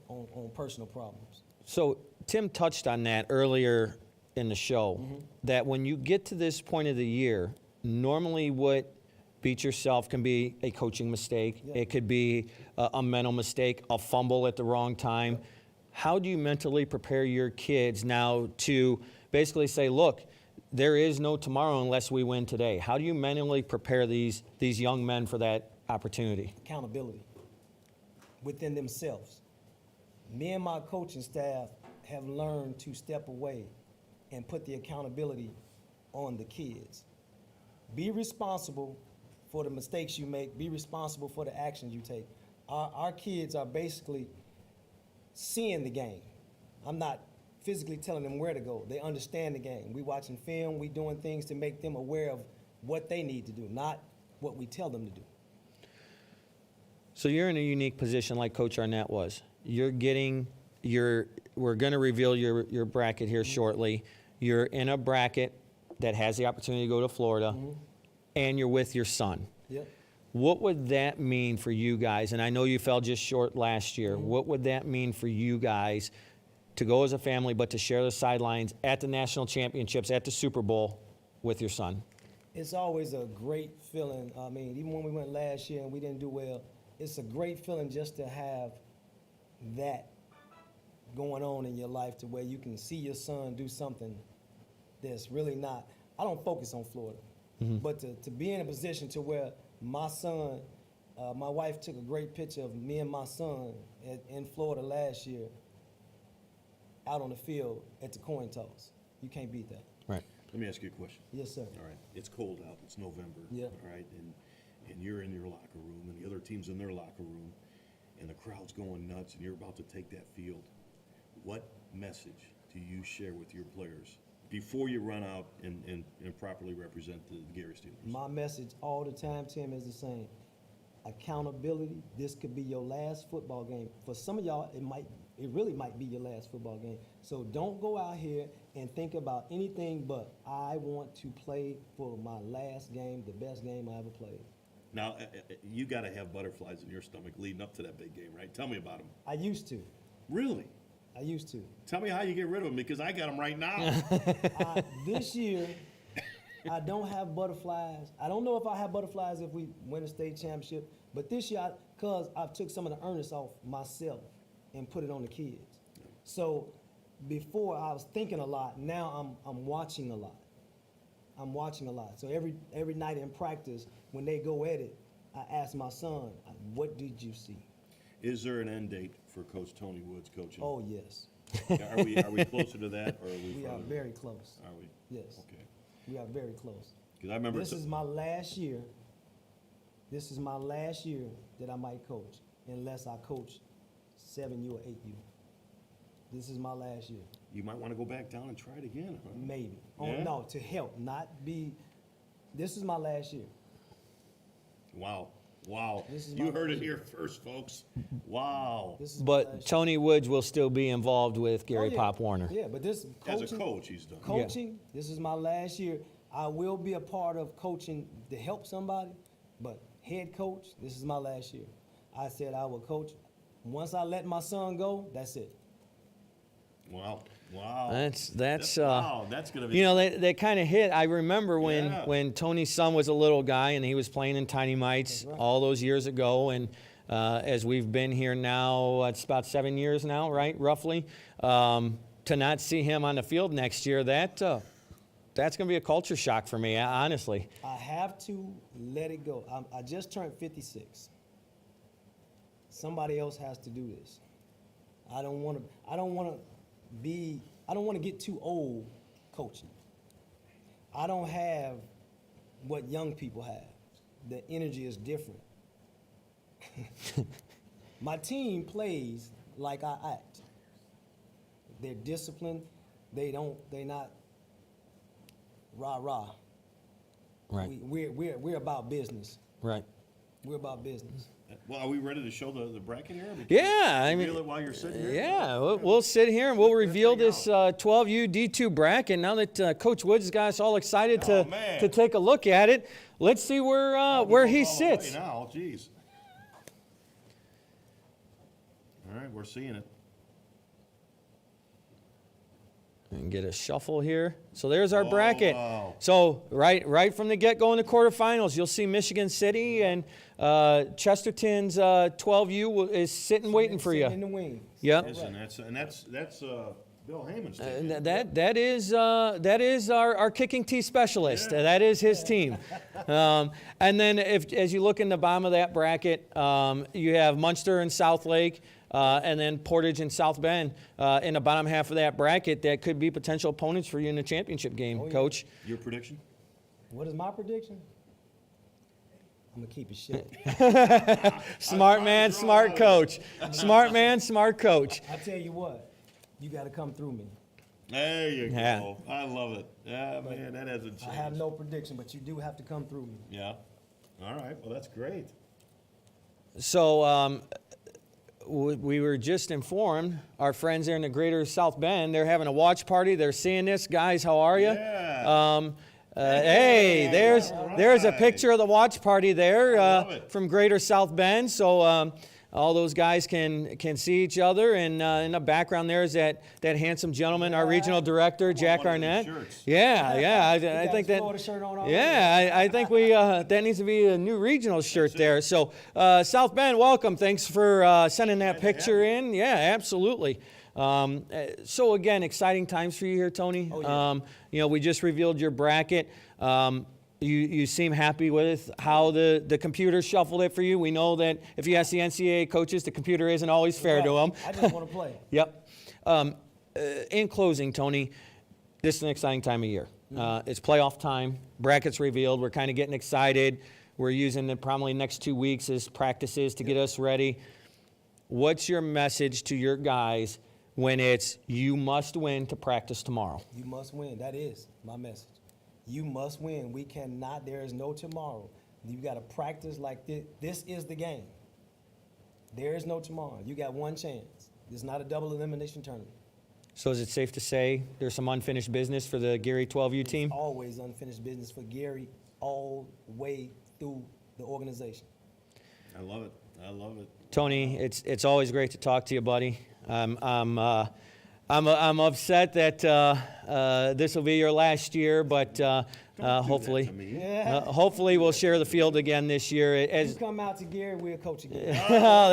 Speaker 5: own personal problems.
Speaker 1: So Tim touched on that earlier in the show, that when you get to this point of the year, normally what beat yourself can be a coaching mistake.
Speaker 5: Yeah.
Speaker 1: It could be a mental mistake, a fumble at the wrong time. How do you mentally prepare your kids now to basically say, look, there is no tomorrow unless we win today? How do you mentally prepare these young men for that opportunity?
Speaker 5: Accountability within themselves. Me and my coaching staff have learned to step away and put the accountability on the kids. Be responsible for the mistakes you make. Be responsible for the actions you take. Our kids are basically seeing the game. I'm not physically telling them where to go. They understand the game. We watching film. We doing things to make them aware of what they need to do, not what we tell them to do.
Speaker 1: So you're in a unique position like Coach Arnett was. You're getting we're going to reveal your bracket here shortly. You're in a bracket that has the opportunity to go to Florida, and you're with your son.
Speaker 5: Yep.
Speaker 1: What would that mean for you guys? And I know you fell just short last year. What would that mean for you guys to go as a family, but to share the sidelines at the national championships, at the Super Bowl with your son?
Speaker 5: It's always a great feeling. I mean, even when we went last year and we didn't do well, it's a great feeling just to have that going on in your life to where you can see your son do something that's really not. I don't focus on Florida, but to be in a position to where my son, my wife took a great picture of me and my son in Florida last year out on the field at the coin toss. You can't beat that.
Speaker 1: Right.
Speaker 2: Let me ask you a question.
Speaker 5: Yes, sir.
Speaker 2: All right. It's cold out. It's November.
Speaker 5: Yeah.
Speaker 2: All right. And you're in your locker room, and the other team's in their locker room, and the crowd's going nuts, and you're about to take that field. What message do you share with your players before you run out and properly represent the Gary Steelers?
Speaker 5: My message all the time, Tim, is the same. Accountability. This could be your last football game. For some of y'all, it really might be your last football game. So don't go out here and think about anything but I want to play for my last game, the best game I ever played.
Speaker 2: Now, you got to have butterflies in your stomach leading up to that big game, right? Tell me about them.
Speaker 5: I used to.
Speaker 2: Really?
Speaker 5: I used to.
Speaker 2: Tell me how you get rid of them, because I got them right now.
Speaker 5: This year, I don't have butterflies. I don't know if I have butterflies if we win a state championship, but this year, because I took some of the earnest off myself and put it on the kids. So before I was thinking a lot, now I'm watching a lot. I'm watching a lot. So every night in practice, when they go at it, I ask my son, what did you see?
Speaker 2: Is there an end date for Coach Tony Woods coaching?
Speaker 5: Oh, yes.
Speaker 2: Are we closer to that, or are we?
Speaker 5: We are
Speaker 2: further?
Speaker 5: very close.
Speaker 2: Are we?
Speaker 5: Yes.
Speaker 2: Okay.
Speaker 5: We are very close.
Speaker 2: Because I remember.
Speaker 5: This is my last year. This is my last year that I might coach, unless I coach 7U or 8U. This is my last year.
Speaker 2: You might want to go back down and try it again. Huh?
Speaker 5: Maybe.
Speaker 2: Yeah?
Speaker 5: Oh, no, to help, not be This is my last year.
Speaker 2: Wow. Wow.
Speaker 5: This is
Speaker 2: You
Speaker 5: my
Speaker 2: heard it
Speaker 5: last
Speaker 2: here first, folks. Wow.
Speaker 5: This is my
Speaker 1: But
Speaker 5: last year.
Speaker 1: Tony Woods will still be involved with Gary
Speaker 5: Oh, yeah.
Speaker 1: Pop Warner.
Speaker 5: Yeah, but this
Speaker 2: As
Speaker 5: coaching,
Speaker 2: a coach, he's done.
Speaker 5: coaching, this is my last year. I will be a part of coaching to help somebody, but head coach, this is my last year. I said I will coach. Once I let my son go, that's it.
Speaker 2: Wow. Wow.
Speaker 1: That's
Speaker 2: wow. That's gonna be.
Speaker 1: you know, they kind of hit. I remember
Speaker 2: Yeah.
Speaker 1: when Tony's son was a little guy and he was playing in Tiny Mites
Speaker 5: That's right.
Speaker 1: all those years ago. And as we've been here now, it's about 7 years now, right, roughly. To not see him on the field next year, that's going to be a culture shock for me, honestly.
Speaker 5: I have to let it go. I just turned 56. Somebody else has to do this. I don't want to get too old coaching. I don't have what young people have. The energy is different. My team plays like I act. They're disciplined. They're not rah-rah.
Speaker 1: Right,
Speaker 5: We're about business.
Speaker 1: right.
Speaker 5: We're about business.
Speaker 2: Well, are we ready to show the bracket here?
Speaker 1: Yeah, I
Speaker 2: Reveal
Speaker 1: mean,
Speaker 2: it while you're sitting here.
Speaker 1: yeah, we'll sit here and we'll reveal this 12U D2 bracket. Now that Coach Woods has got us all excited
Speaker 2: Oh, man.
Speaker 1: to take a look at it, let's see where he
Speaker 2: All the way
Speaker 1: sits.
Speaker 2: now, jeez. All right, we're seeing it.
Speaker 1: And get a shuffle here. So there's our
Speaker 2: Oh,
Speaker 1: bracket.
Speaker 2: wow.
Speaker 1: So right from the get-go in the quarterfinals, you'll see Michigan City and Chesterton's 12U is sitting waiting for
Speaker 5: Sitting in
Speaker 1: you.
Speaker 5: the wings.
Speaker 1: Yep.
Speaker 2: Listen, that's Bill Heyman's team.
Speaker 1: That is our kicking tee specialist.
Speaker 2: Yeah.
Speaker 1: That is his team. And then as you look in the bottom of that bracket, you have Munster and South Lake, and then Portage and South Bend in the bottom half of that bracket. That could be potential opponents for you in the championship game,
Speaker 5: yeah.
Speaker 1: Coach.
Speaker 2: Your prediction?
Speaker 5: What is my prediction? I'm gonna keep it short.
Speaker 1: Smart man, smart coach. Smart man, smart coach.
Speaker 5: I tell you what, you got to come through me.
Speaker 2: There you
Speaker 1: Yeah.
Speaker 2: go. I love it. Yeah, man, that hasn't changed.
Speaker 5: I have no prediction, but you do have to come through me.
Speaker 2: Yeah. All right. Well, that's great.
Speaker 1: So we were just informed, our friends there in the greater South Bend, they're having a watch party. They're seeing this. Guys, how are you?
Speaker 2: Yeah.
Speaker 1: Hey, there's a
Speaker 2: right.
Speaker 1: picture of the watch party there
Speaker 2: love it.
Speaker 1: from greater South Bend. So all those guys can see each other. And in the background there is that handsome gentleman, our regional director, Jack
Speaker 2: one of those
Speaker 1: Arnett.
Speaker 2: shirts.
Speaker 1: Yeah, I
Speaker 5: got
Speaker 1: think
Speaker 5: his
Speaker 1: that.
Speaker 5: Florida shirt on already?
Speaker 1: Yeah, I think we that needs to be a new regional shirt there. So South Bend, welcome. Thanks for sending that picture in. Yeah, absolutely. So again, exciting times for you here, Tony.
Speaker 5: Oh, yeah.
Speaker 1: You know, we just revealed your bracket. You seem happy with how the computer shuffled it for you. We know that if you ask the NCAA coaches, the computer isn't always fair to them.
Speaker 5: I just want to play.
Speaker 1: Yep. In closing, Tony, this is an exciting time of year. It's playoff time. Brackets revealed. We're kind of getting excited. We're using the probably next 2 weeks as practices to get us ready. What's your message to your guys when it's you must win to practice tomorrow?
Speaker 5: You must win. That is my message. You must win. We cannot. There is no tomorrow. You got to practice like this. This is the game. There is no tomorrow. You got one chance. It's not a double elimination tournament.
Speaker 1: So is it safe to say there's some unfinished business for the Gary 12U team?
Speaker 5: Always unfinished business for Gary all the way through the organization.
Speaker 2: I love it. I love it.
Speaker 1: Tony, it's always great to talk to you, buddy. I'm upset that this will be your last year, but hopefully, hopefully we'll share the field again this year.
Speaker 5: You come out to Gary, we'll coach again.
Speaker 1: Oh,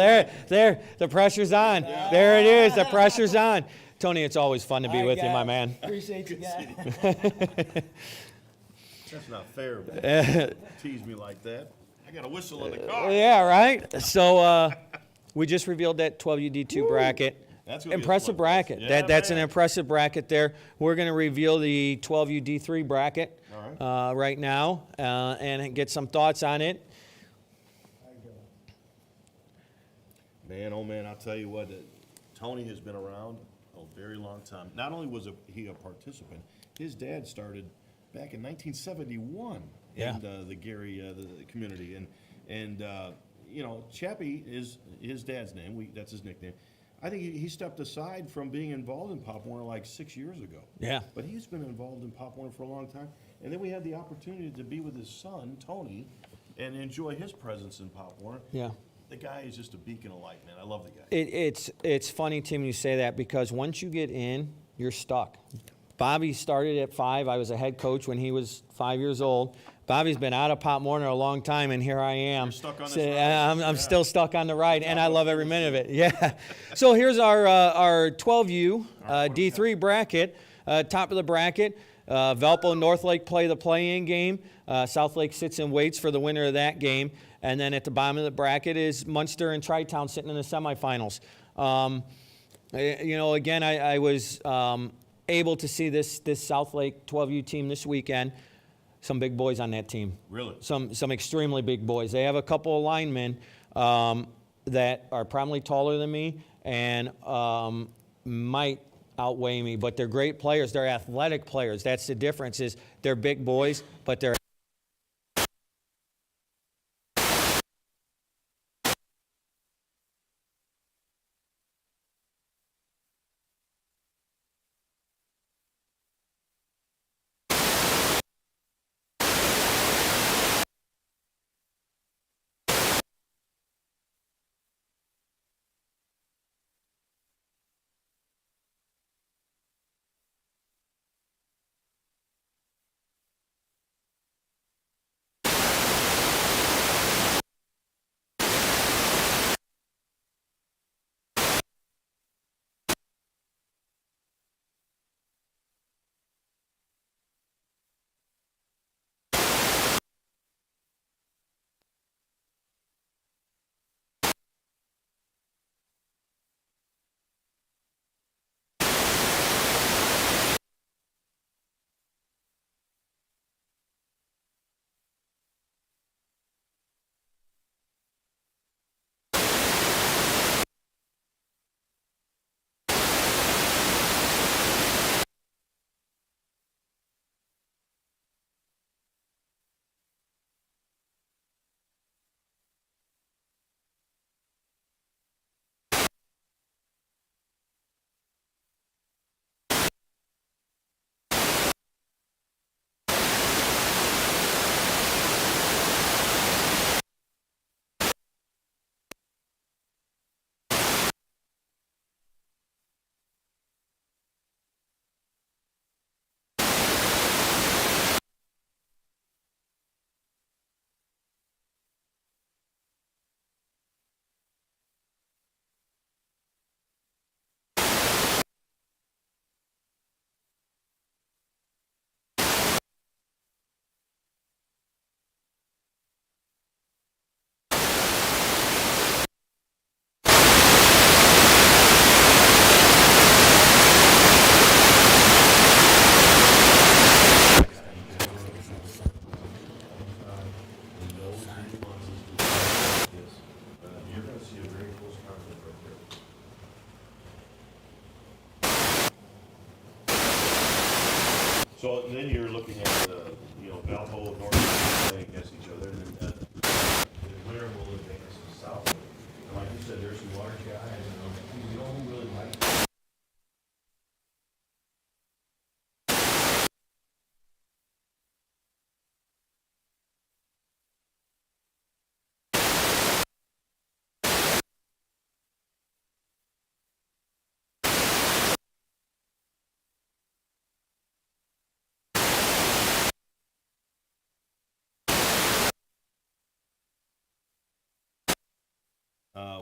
Speaker 1: there, the pressure's on. There it is, the pressure's on. Tony, it's always fun to be
Speaker 5: All right,
Speaker 1: with you, my
Speaker 5: guys.
Speaker 1: man.
Speaker 5: Appreciate you guys.
Speaker 2: That's not fair, man. Tease me like that. I got a whistle in the car.
Speaker 1: Yeah, right? So we just revealed that 12U D2 bracket.
Speaker 2: That's gonna be a
Speaker 1: Impressive
Speaker 2: slugfest.
Speaker 1: bracket.
Speaker 2: Yeah,
Speaker 1: That's an
Speaker 2: man.
Speaker 1: impressive bracket there. We're going to reveal the 12U D3 bracket right now and get some thoughts on it.
Speaker 2: Man, oh man, I'll tell you what, Tony has been around a very long time. Not only was he a participant, his dad started back in 1971
Speaker 1: Yeah.
Speaker 2: in the Gary the community. And you know, Chappie is his dad's name. That's his nickname. I think he stepped aside from being involved in Pop Warner like 6 years ago.
Speaker 1: Yeah.
Speaker 2: But he's been involved in Pop Warner for a long time. And then we had the opportunity to be with his son, Tony, and enjoy his presence in Pop Warner.
Speaker 1: Yeah.
Speaker 2: The guy is just a beacon of light, man. I love the guy.
Speaker 1: It's funny, Tim, you say that, because once you get in, you're stuck. Bobby started at 5. I was a head coach when he was 5 years old. Bobby's been out of Pop Warner a long time, and here I am.
Speaker 2: You're stuck on this
Speaker 1: So,
Speaker 2: ride.
Speaker 1: I'm still stuck on the ride, and I love every minute of it. Yeah. So here's our 12U D3 bracket. Top of the bracket. Valpo and Northlake play the play-in game. Southlake sits and waits for the winner of that game. And then at the bottom of the bracket is Munster and Tri-Town sitting in the semifinals. You know, again, I was able to see this Southlake 12U team this weekend. Some big boys on that team.
Speaker 2: Really?
Speaker 1: Some extremely big boys. They have a couple of linemen that are probably taller than me and might outweigh me, but they're great players. They're athletic players. That's the difference, is they're big boys, but they're
Speaker 2: So then you're looking at, you know, Valpo and North playing against each other, and then the winner will advance to South. And like you said, there's some large guys, you know who really like.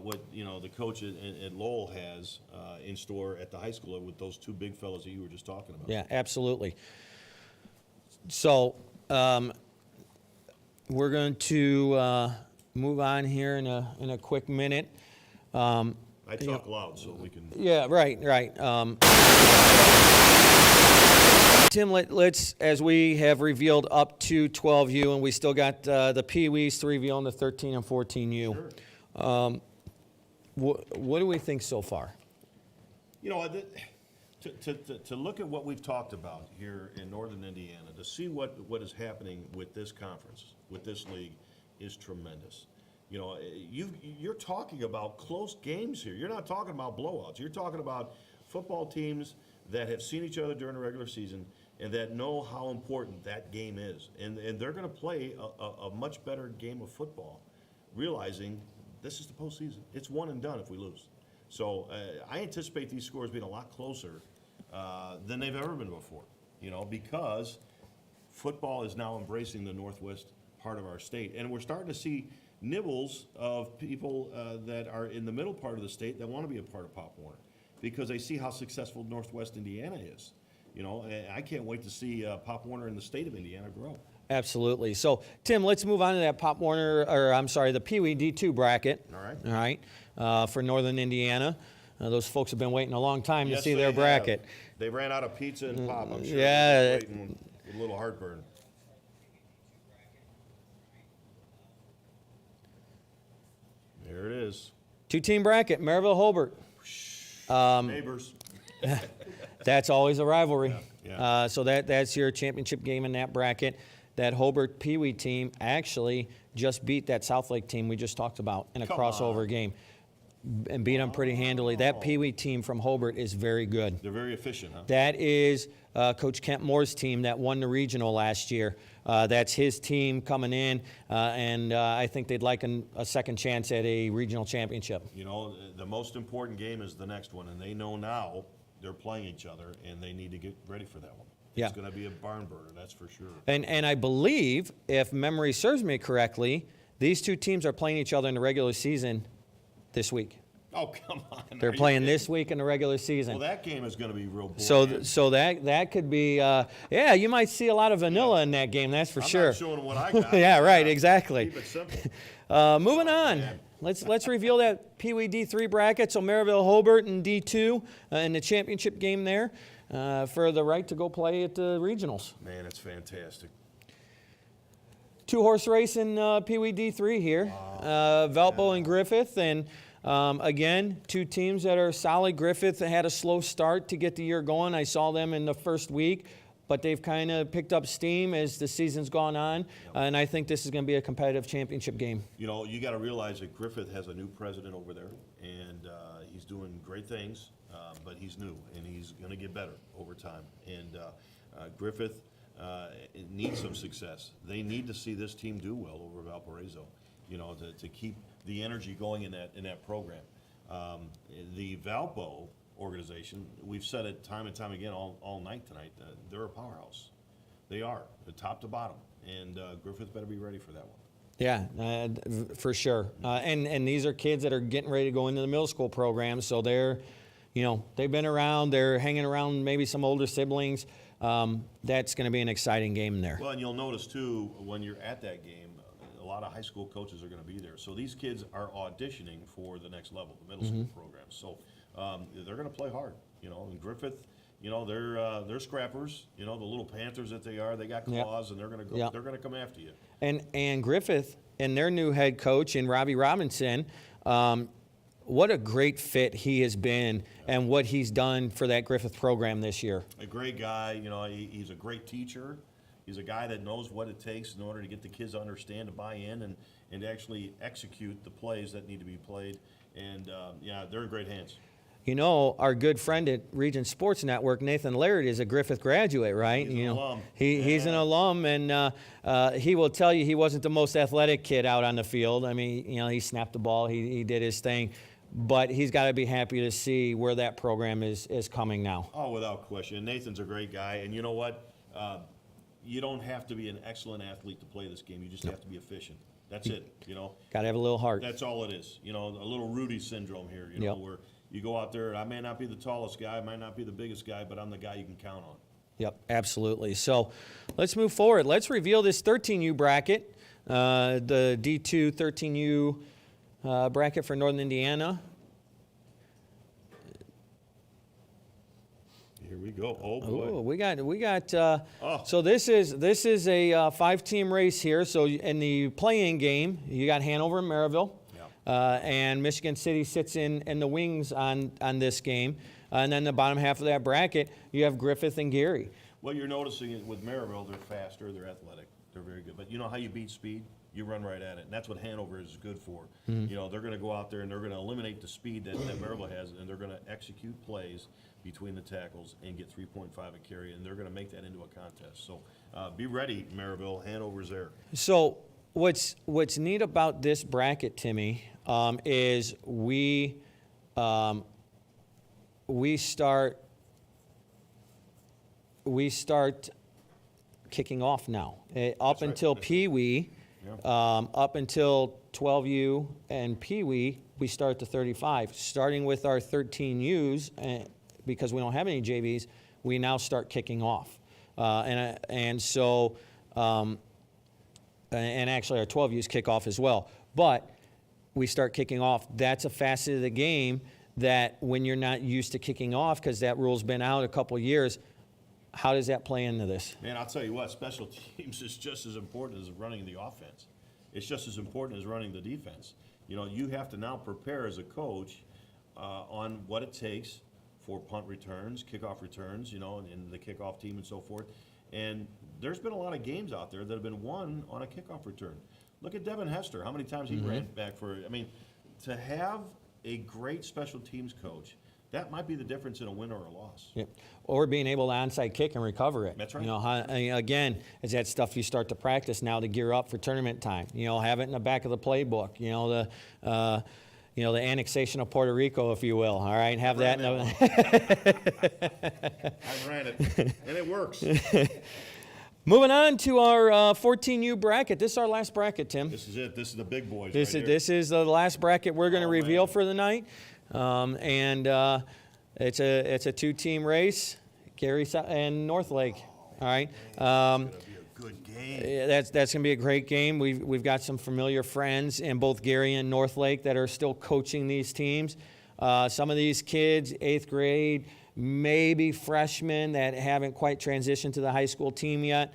Speaker 2: What, you know, the coach at Lowell has in store at the high school with those two big fellows that you were just talking about.
Speaker 1: Yeah, absolutely. So we're going to move on here in a quick minute.
Speaker 2: I talk loud so we can.
Speaker 1: Yeah, right. Tim, let's, as we have revealed up to 12U, and we still got the PeeWees to reveal in the 13 and 14U.
Speaker 2: Sure.
Speaker 1: What do we think so far?
Speaker 2: You know, To look at what we've talked about here in northern Indiana, to see what is happening with this conference, with this league, is tremendous. You know, you're talking about close games here. You're not talking about blowouts. You're talking about football teams that have seen each other during the regular season and that know how important that game is. And they're going to play a much better game of football, realizing this is the postseason. It's one and done if we lose. So I anticipate these scores being a lot closer than they've ever been before, you know, because football is now embracing the northwest part of our state. And we're starting to see nibbles of people that are in the middle part of the state that want to be a part of Pop Warner because they see how successful Northwest Indiana is. You know, I can't wait to see Pop Warner in the state of Indiana grow.
Speaker 1: Absolutely. So, Tim, let's move on to that Pop Warner, or I'm sorry, the PeeWee D2 bracket.
Speaker 2: All right.
Speaker 1: All right. For Northern Indiana. Those folks have been waiting a long time to see their
Speaker 2: they
Speaker 1: bracket.
Speaker 2: have. They ran out of pizza and pop, I'm sure.
Speaker 1: Yeah.
Speaker 2: They're just waiting with a little heartburn. There it is.
Speaker 1: 2-team bracket, Maryville Hobart.
Speaker 2: Neighbors.
Speaker 1: That's always a rivalry.
Speaker 2: Yeah.
Speaker 1: So that's your championship game in that bracket. That Hobart PeeWee team actually just beat that Southlake team we just talked about in a
Speaker 2: Come
Speaker 1: crossover
Speaker 2: on.
Speaker 1: game and beat them pretty handily. That PeeWee team from Hobart is very good.
Speaker 2: They're very efficient, huh?
Speaker 1: That is Coach Kent Moore's team that won the regional last year. That's his team coming in, and I think they'd like a second chance at a regional championship.
Speaker 2: You know, the most important game is the next one, and they know now they're playing each other, and they need to get ready for that one.
Speaker 1: Yeah.
Speaker 2: It's going to be a barn burner, that's for sure.
Speaker 1: And I believe, if memory serves me correctly, these two teams are playing each other in the regular season this week.
Speaker 2: Oh, come on.
Speaker 1: They're
Speaker 2: Are you
Speaker 1: playing
Speaker 2: kidding?
Speaker 1: this week in the regular season.
Speaker 2: Well, that game is going to be real boring.
Speaker 1: So that could be, yeah, you might see a lot of vanilla in that game, that's for
Speaker 2: I'm
Speaker 1: sure.
Speaker 2: not showing what I got.
Speaker 1: Yeah, right, exactly.
Speaker 2: Keep it simple.
Speaker 1: Moving on.
Speaker 2: man.
Speaker 1: Let's reveal that PeeWee D3 bracket. So Maryville, Hobart, and D2 in the championship game there for the right to go play at the regionals.
Speaker 2: Man, it's fantastic.
Speaker 1: 2-horse race in PeeWee D3 here. Valpo and Griffith, and again, two teams that are solid. Griffith had a slow start to get the year going. I saw them in the first week, but they've kind of picked up steam as the season's gone on, and I think this is going to be a competitive championship game.
Speaker 2: You know, you got to realize that Griffith has a new president over there, and he's doing great things, but he's new, and he's going to get better over time. And Griffith needs some success. They need to see this team do well over Valparaiso, you know, to keep the energy going in that program. The Valpo organization, we've said it time and time again all night tonight, they're a powerhouse. They are, top to bottom, and Griffith better be ready for that one.
Speaker 1: Yeah, for sure. And these are kids that are getting ready to go into the middle school program, so they're, you know, they've been around, they're hanging around maybe some older siblings. That's going to be an exciting game there.
Speaker 2: Well, and you'll notice too, when you're at that game, a lot of high school coaches are going to be there. So these kids are auditioning for the next level, the middle school program. So they're going to play hard, you know. And Griffith, you know, they're scrappers, you know, the little Panthers that they are. They got claws, and they're going to go. They're going to come after you.
Speaker 1: And Griffith and their new head coach in Robbie Robinson, what a great fit he has been, and what he's done for that Griffith program this year.
Speaker 2: A great guy, you know. He's a great teacher. He's a guy that knows what it takes in order to get the kids to understand, to buy in, and actually execute the plays that need to be played. And, yeah, they're in great hands.
Speaker 1: You know, our good friend at Region Sports Network, Nathan Laird, is a Griffith graduate, right?
Speaker 2: He's an alum.
Speaker 1: He's an alum, and he will tell you he wasn't the most athletic kid out on the field. I mean, you know, he snapped the ball, he did his thing. But he's got to be happy to see where that program is coming now.
Speaker 2: Oh, without question. Nathan's a great guy. And you know what? You don't have to be an excellent athlete to play this game. You just have to be efficient. That's it, you know.
Speaker 1: Got to have a little heart.
Speaker 2: That's all it is. You know, a little Rudy syndrome here, you know, where you go out there, I may not be the tallest guy, I might not be the biggest guy, but I'm the guy you can count on.
Speaker 1: Yep, absolutely. So let's move forward. Let's reveal this 13U bracket, the D2 13U bracket for Northern Indiana.
Speaker 2: Here we go. Oh boy.
Speaker 1: Oh, we got. So this is a 5-team race here. So in the play-in game, you got Hanover and Maryville, and Michigan City sits in the wings on this game. And then the bottom half of that bracket, you have Griffith and Gary.
Speaker 2: Well, you're noticing it with Maryville, they're faster, they're athletic, they're very good. But you know how you beat speed? You run right at it, and that's what Hanover is good for. You know, they're going to go out there and they're going to eliminate the speed that Maryville has, and they're going to execute plays between the tackles and get 3.5 a carry, and they're going to make that into a contest. So be ready, Maryville. Hanover's there.
Speaker 1: So what's neat about this bracket, Timmy, is we start kicking off now. Up until PeeWee, up until 12U and PeeWee, we start to 35. Starting with our 13Us, because we don't have any JVs, we now start kicking off. And so, and actually our 12Us kick off as well. But we start kicking off. That's a facet of the game that when you're not used to kicking off, because that rule's been out a couple years, how does that play into this?
Speaker 2: Man, I'll tell you what, special teams is just as important as running the offense. It's just as important as running the defense. You know, you have to now prepare as a coach on what it takes for punt returns, kickoff returns, you know, and the kickoff team and so forth. And there's been a lot of games out there that have been won on a kickoff return. Look at Devin Hester, how many times he ran back for, I mean, to have a great special teams coach, that might be the difference in a win or a loss.
Speaker 1: Yep. Or being able to onside kick and recover it.
Speaker 2: That's right.
Speaker 1: You know, again, is that stuff you start to practice now to gear up for tournament time. You know, have it in the back of the playbook. You know, the annexation of Puerto Rico, if you will. All right, have that.
Speaker 2: I ran it, and it works.
Speaker 1: Moving on to our 14U bracket. This is our last bracket, Tim.
Speaker 2: This is it. This is the big boys.
Speaker 1: This
Speaker 2: right
Speaker 1: is the last bracket we're going to reveal
Speaker 2: man.
Speaker 1: for the night, and it's a two-team race, Gary and Northlake. All right.
Speaker 2: It's gonna be a good game.
Speaker 1: Yeah, that's going to be a great game. We've got some familiar friends in both Gary and Northlake that are still coaching these teams. Some of these kids, 8th grade, maybe freshmen that haven't quite transitioned to the high school team yet.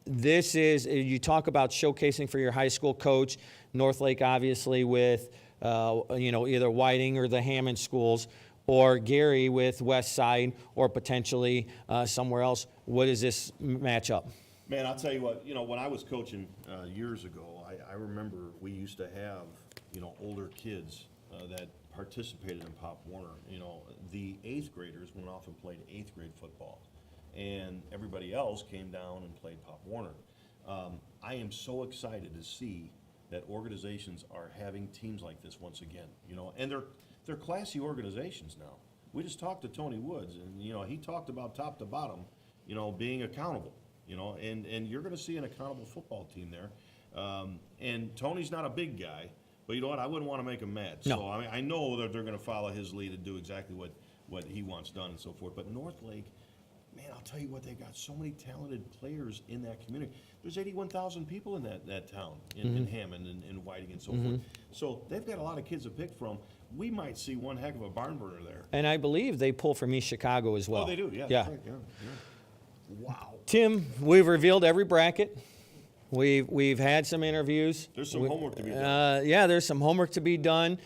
Speaker 1: This is, you talk about showcasing for your high school coach. Northlake, obviously, with either Whiting or the Hammond schools, or Gary with West Side, or potentially somewhere else. What is this matchup?
Speaker 2: Man, I'll tell you what, when I was coaching years ago, I remember we used to have, older kids that participated in Pop Warner. The 8th graders went off and played 8th grade football, and everybody else came down and played Pop Warner. I am so excited to see that organizations are having teams like this once again, and they're classy organizations now. We just talked to Tony Woods, and he talked about top to bottom, being accountable, and you're going to see an accountable football team there. And Tony's not a big guy, but you know what? I wouldn't want to make him mad.
Speaker 1: No.
Speaker 2: So I know that they're going to follow his lead and do exactly what he wants done and so forth. But Northlake, man, I'll tell you what, they got so many talented players in that community. There's 81,000 people in that town, in Hammond and Whiting and so forth. So they've got a lot of kids to pick from. We might see one heck of a barn burner there.
Speaker 1: And I believe they pull from East Chicago as well.
Speaker 2: Oh, they do, yeah.
Speaker 1: Yeah.
Speaker 2: That's right, yeah. Wow.
Speaker 1: Tim, we've revealed every bracket. We've had some interviews.
Speaker 2: There's some homework to be done.
Speaker 1: Yeah, there's some homework to be done.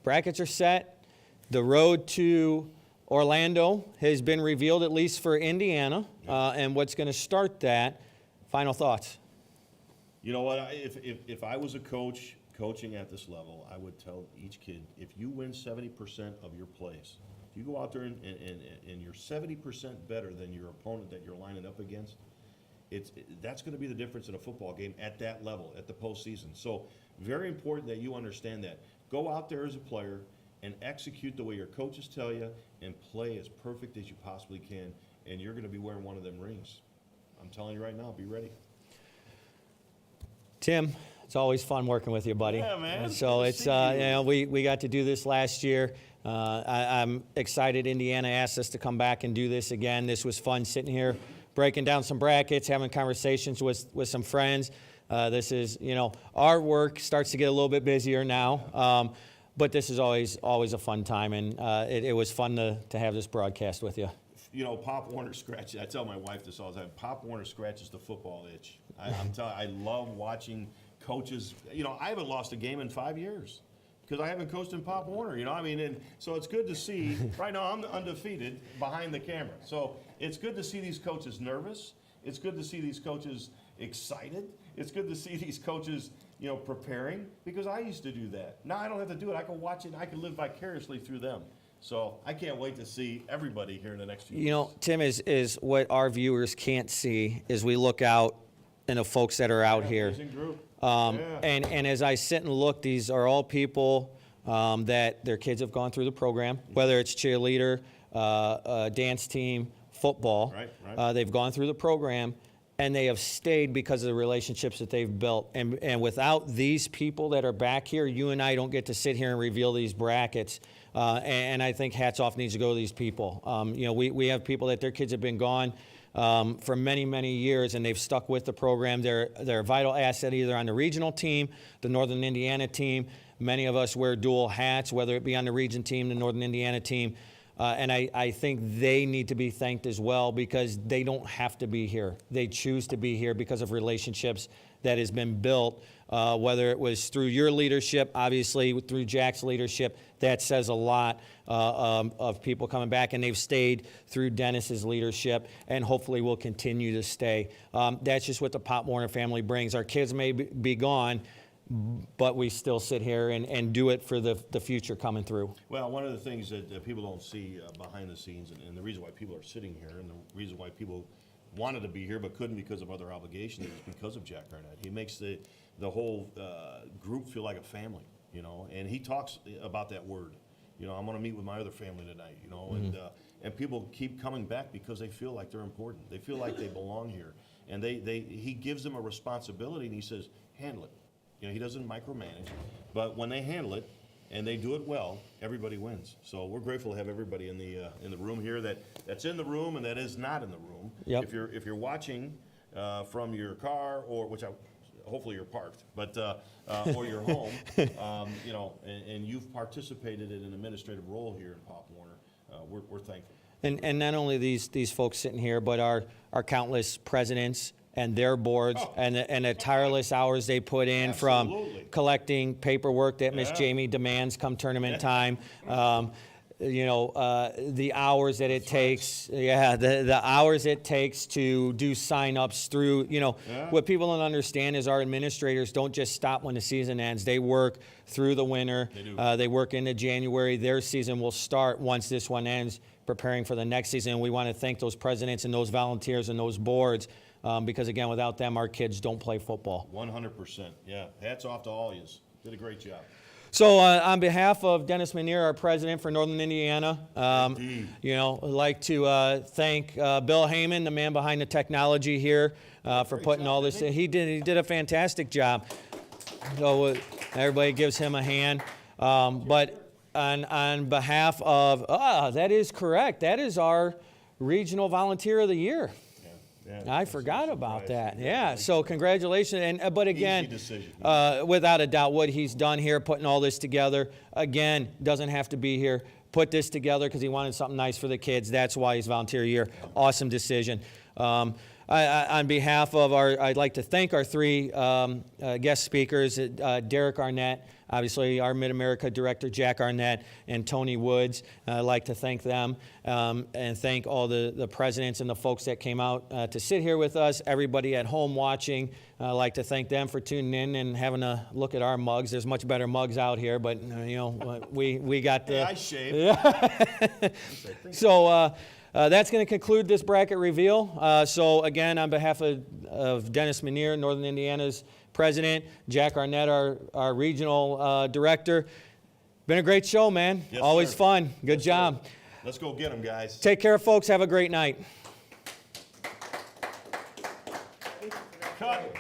Speaker 1: Brackets are set. The road to Orlando has been revealed, at least for Indiana, and what's going to start that. Final thoughts?
Speaker 2: You know what? If I was a coach coaching at this level, I would tell each kid, if you win 70% of your plays, if you go out there and you're 70% better than your opponent that you're lining up against, that's going to be the difference in a football game at that level, at the postseason. So very important that you understand that. Go out there as a player and execute the way your coaches tell you and play as perfect as you possibly can, and you're going to be wearing one of them rings. I'm telling you right now, be ready.
Speaker 1: Tim, it's always fun working with you, buddy.
Speaker 2: Yeah, man.
Speaker 1: So
Speaker 2: Good to
Speaker 1: it's,
Speaker 2: see you.
Speaker 1: we got to do this last year. I'm excited Indiana asked us to come back and do this again. This was fun sitting here, breaking down some brackets, having conversations with some friends. This is, our work starts to get a little bit busier now, but this is always a fun time, and it was fun to have this broadcast with you.
Speaker 2: Pop Warner scratches. I tell my wife this all the time. Pop Warner scratches the football itch. I'm telling. I love watching coaches. I haven't lost a game in 5 years. because I haven't coached in Pop Warner, I mean, and so it's good to see. Right now, I'm undefeated behind the camera. So it's good to see these coaches nervous. It's good to see these coaches excited. It's good to see these coaches, preparing, because I used to do that. Now I don't have to do it. I can watch it, and I can live vicariously through them. So I can't wait to see everybody here in the next few weeks.
Speaker 1: Tim, is what our viewers can't see is we look out and the folks that are out here.
Speaker 2: Amazing group.
Speaker 1: And as I sit and look, these are all people that their kids have gone through the program, whether it's cheerleader, dance team, football.
Speaker 2: Right.
Speaker 1: They've gone through the program, and they have stayed because of the relationships that they've built. And without these people that are back here, you and I don't get to sit here and reveal these brackets. And I think hats off needs to go to these people. We have people that their kids have been gone for many, many years, and they've stuck with the program. They're a vital asset either on the regional team, the Northern Indiana team. Many of us wear dual hats, whether it be on the region team, the Northern Indiana team. And I think they need to be thanked as well, because they don't have to be here. They choose to be here because of relationships that has been built, whether it was through your leadership, obviously through Jack's leadership. That says a lot of people coming back, and they've stayed through Dennis's leadership, and hopefully will continue to stay. That's just what the Pop Warner family brings. Our kids may be gone, but we still sit here and do it for the future coming through.
Speaker 2: Well, one of the things that people don't see behind the scenes, and the reason why people are sitting here, and the reason why people wanted to be here but couldn't because of other obligations, is because of Jack Arnett. He makes the whole group feel like a family, and he talks about that word. I'm going to meet with my other family tonight, and people keep coming back because they feel like they're important. They feel like they belong here, and he gives them a responsibility, and he says, handle it. He doesn't micromanage, but when they handle it and they do it well, everybody wins. So we're grateful to have everybody in the room here that's in the room and that is not in the room.
Speaker 1: Yep.
Speaker 2: If you're watching from your car, or hopefully you're parked, but or your home, and you've participated in an administrative role here in Pop Warner, we're thankful.
Speaker 1: And not only these folks sitting here, but our countless presidents and their boards, and the tireless hours they put in from collecting paperwork that Miss Jamie demands come tournament time. The hours that it takes, the hours it takes to do sign-ups through, what people don't understand is our administrators don't just stop when the season ends. They work through the winter. They work into January. Their season will start once this one ends, preparing for the next season. And we want to thank those presidents and those volunteers and those boards, because again, without them, our kids don't play football.
Speaker 2: 100%, yeah. Hats off to all yous. Did a great job.
Speaker 1: So on behalf of Dennis Manier, our president for Northern Indiana, I'd like to thank Bill Heyman, the man behind the technology here, for putting all this in. He did a fantastic job. So everybody gives him a hand. But on behalf of, that is correct. That is our Regional Volunteer of the Year. I forgot about that. Yeah, so congratulations. But again, without a doubt, what he's done here, putting all this together, again, doesn't have to be here. Put this together because he wanted something nice for the kids. That's why he's volunteer year. Awesome decision. On behalf of I'd like to thank our three guest speakers, Derek Arnett, obviously our Mid-America Director, Jack Arnett, and Tony Woods. I'd like to thank them and thank all the presidents and the folks that came out to sit here with us, everybody at home watching. I'd like to thank them for tuning in and having a look at our mugs. There's much better mugs out here, but we got the...
Speaker 2: Yeah, I shaved.
Speaker 1: Yeah. So... that's going to conclude this bracket reveal. So again, on behalf of Dennis Manier, Northern Indiana's president, Jack Arnett, our regional director, been a great show, man.
Speaker 2: Yes,
Speaker 1: always
Speaker 2: sir.
Speaker 1: fun. Good job.
Speaker 2: Sir. Let's go get them, guys.
Speaker 1: Take care, folks. Have a great night.
Speaker 2: Cut.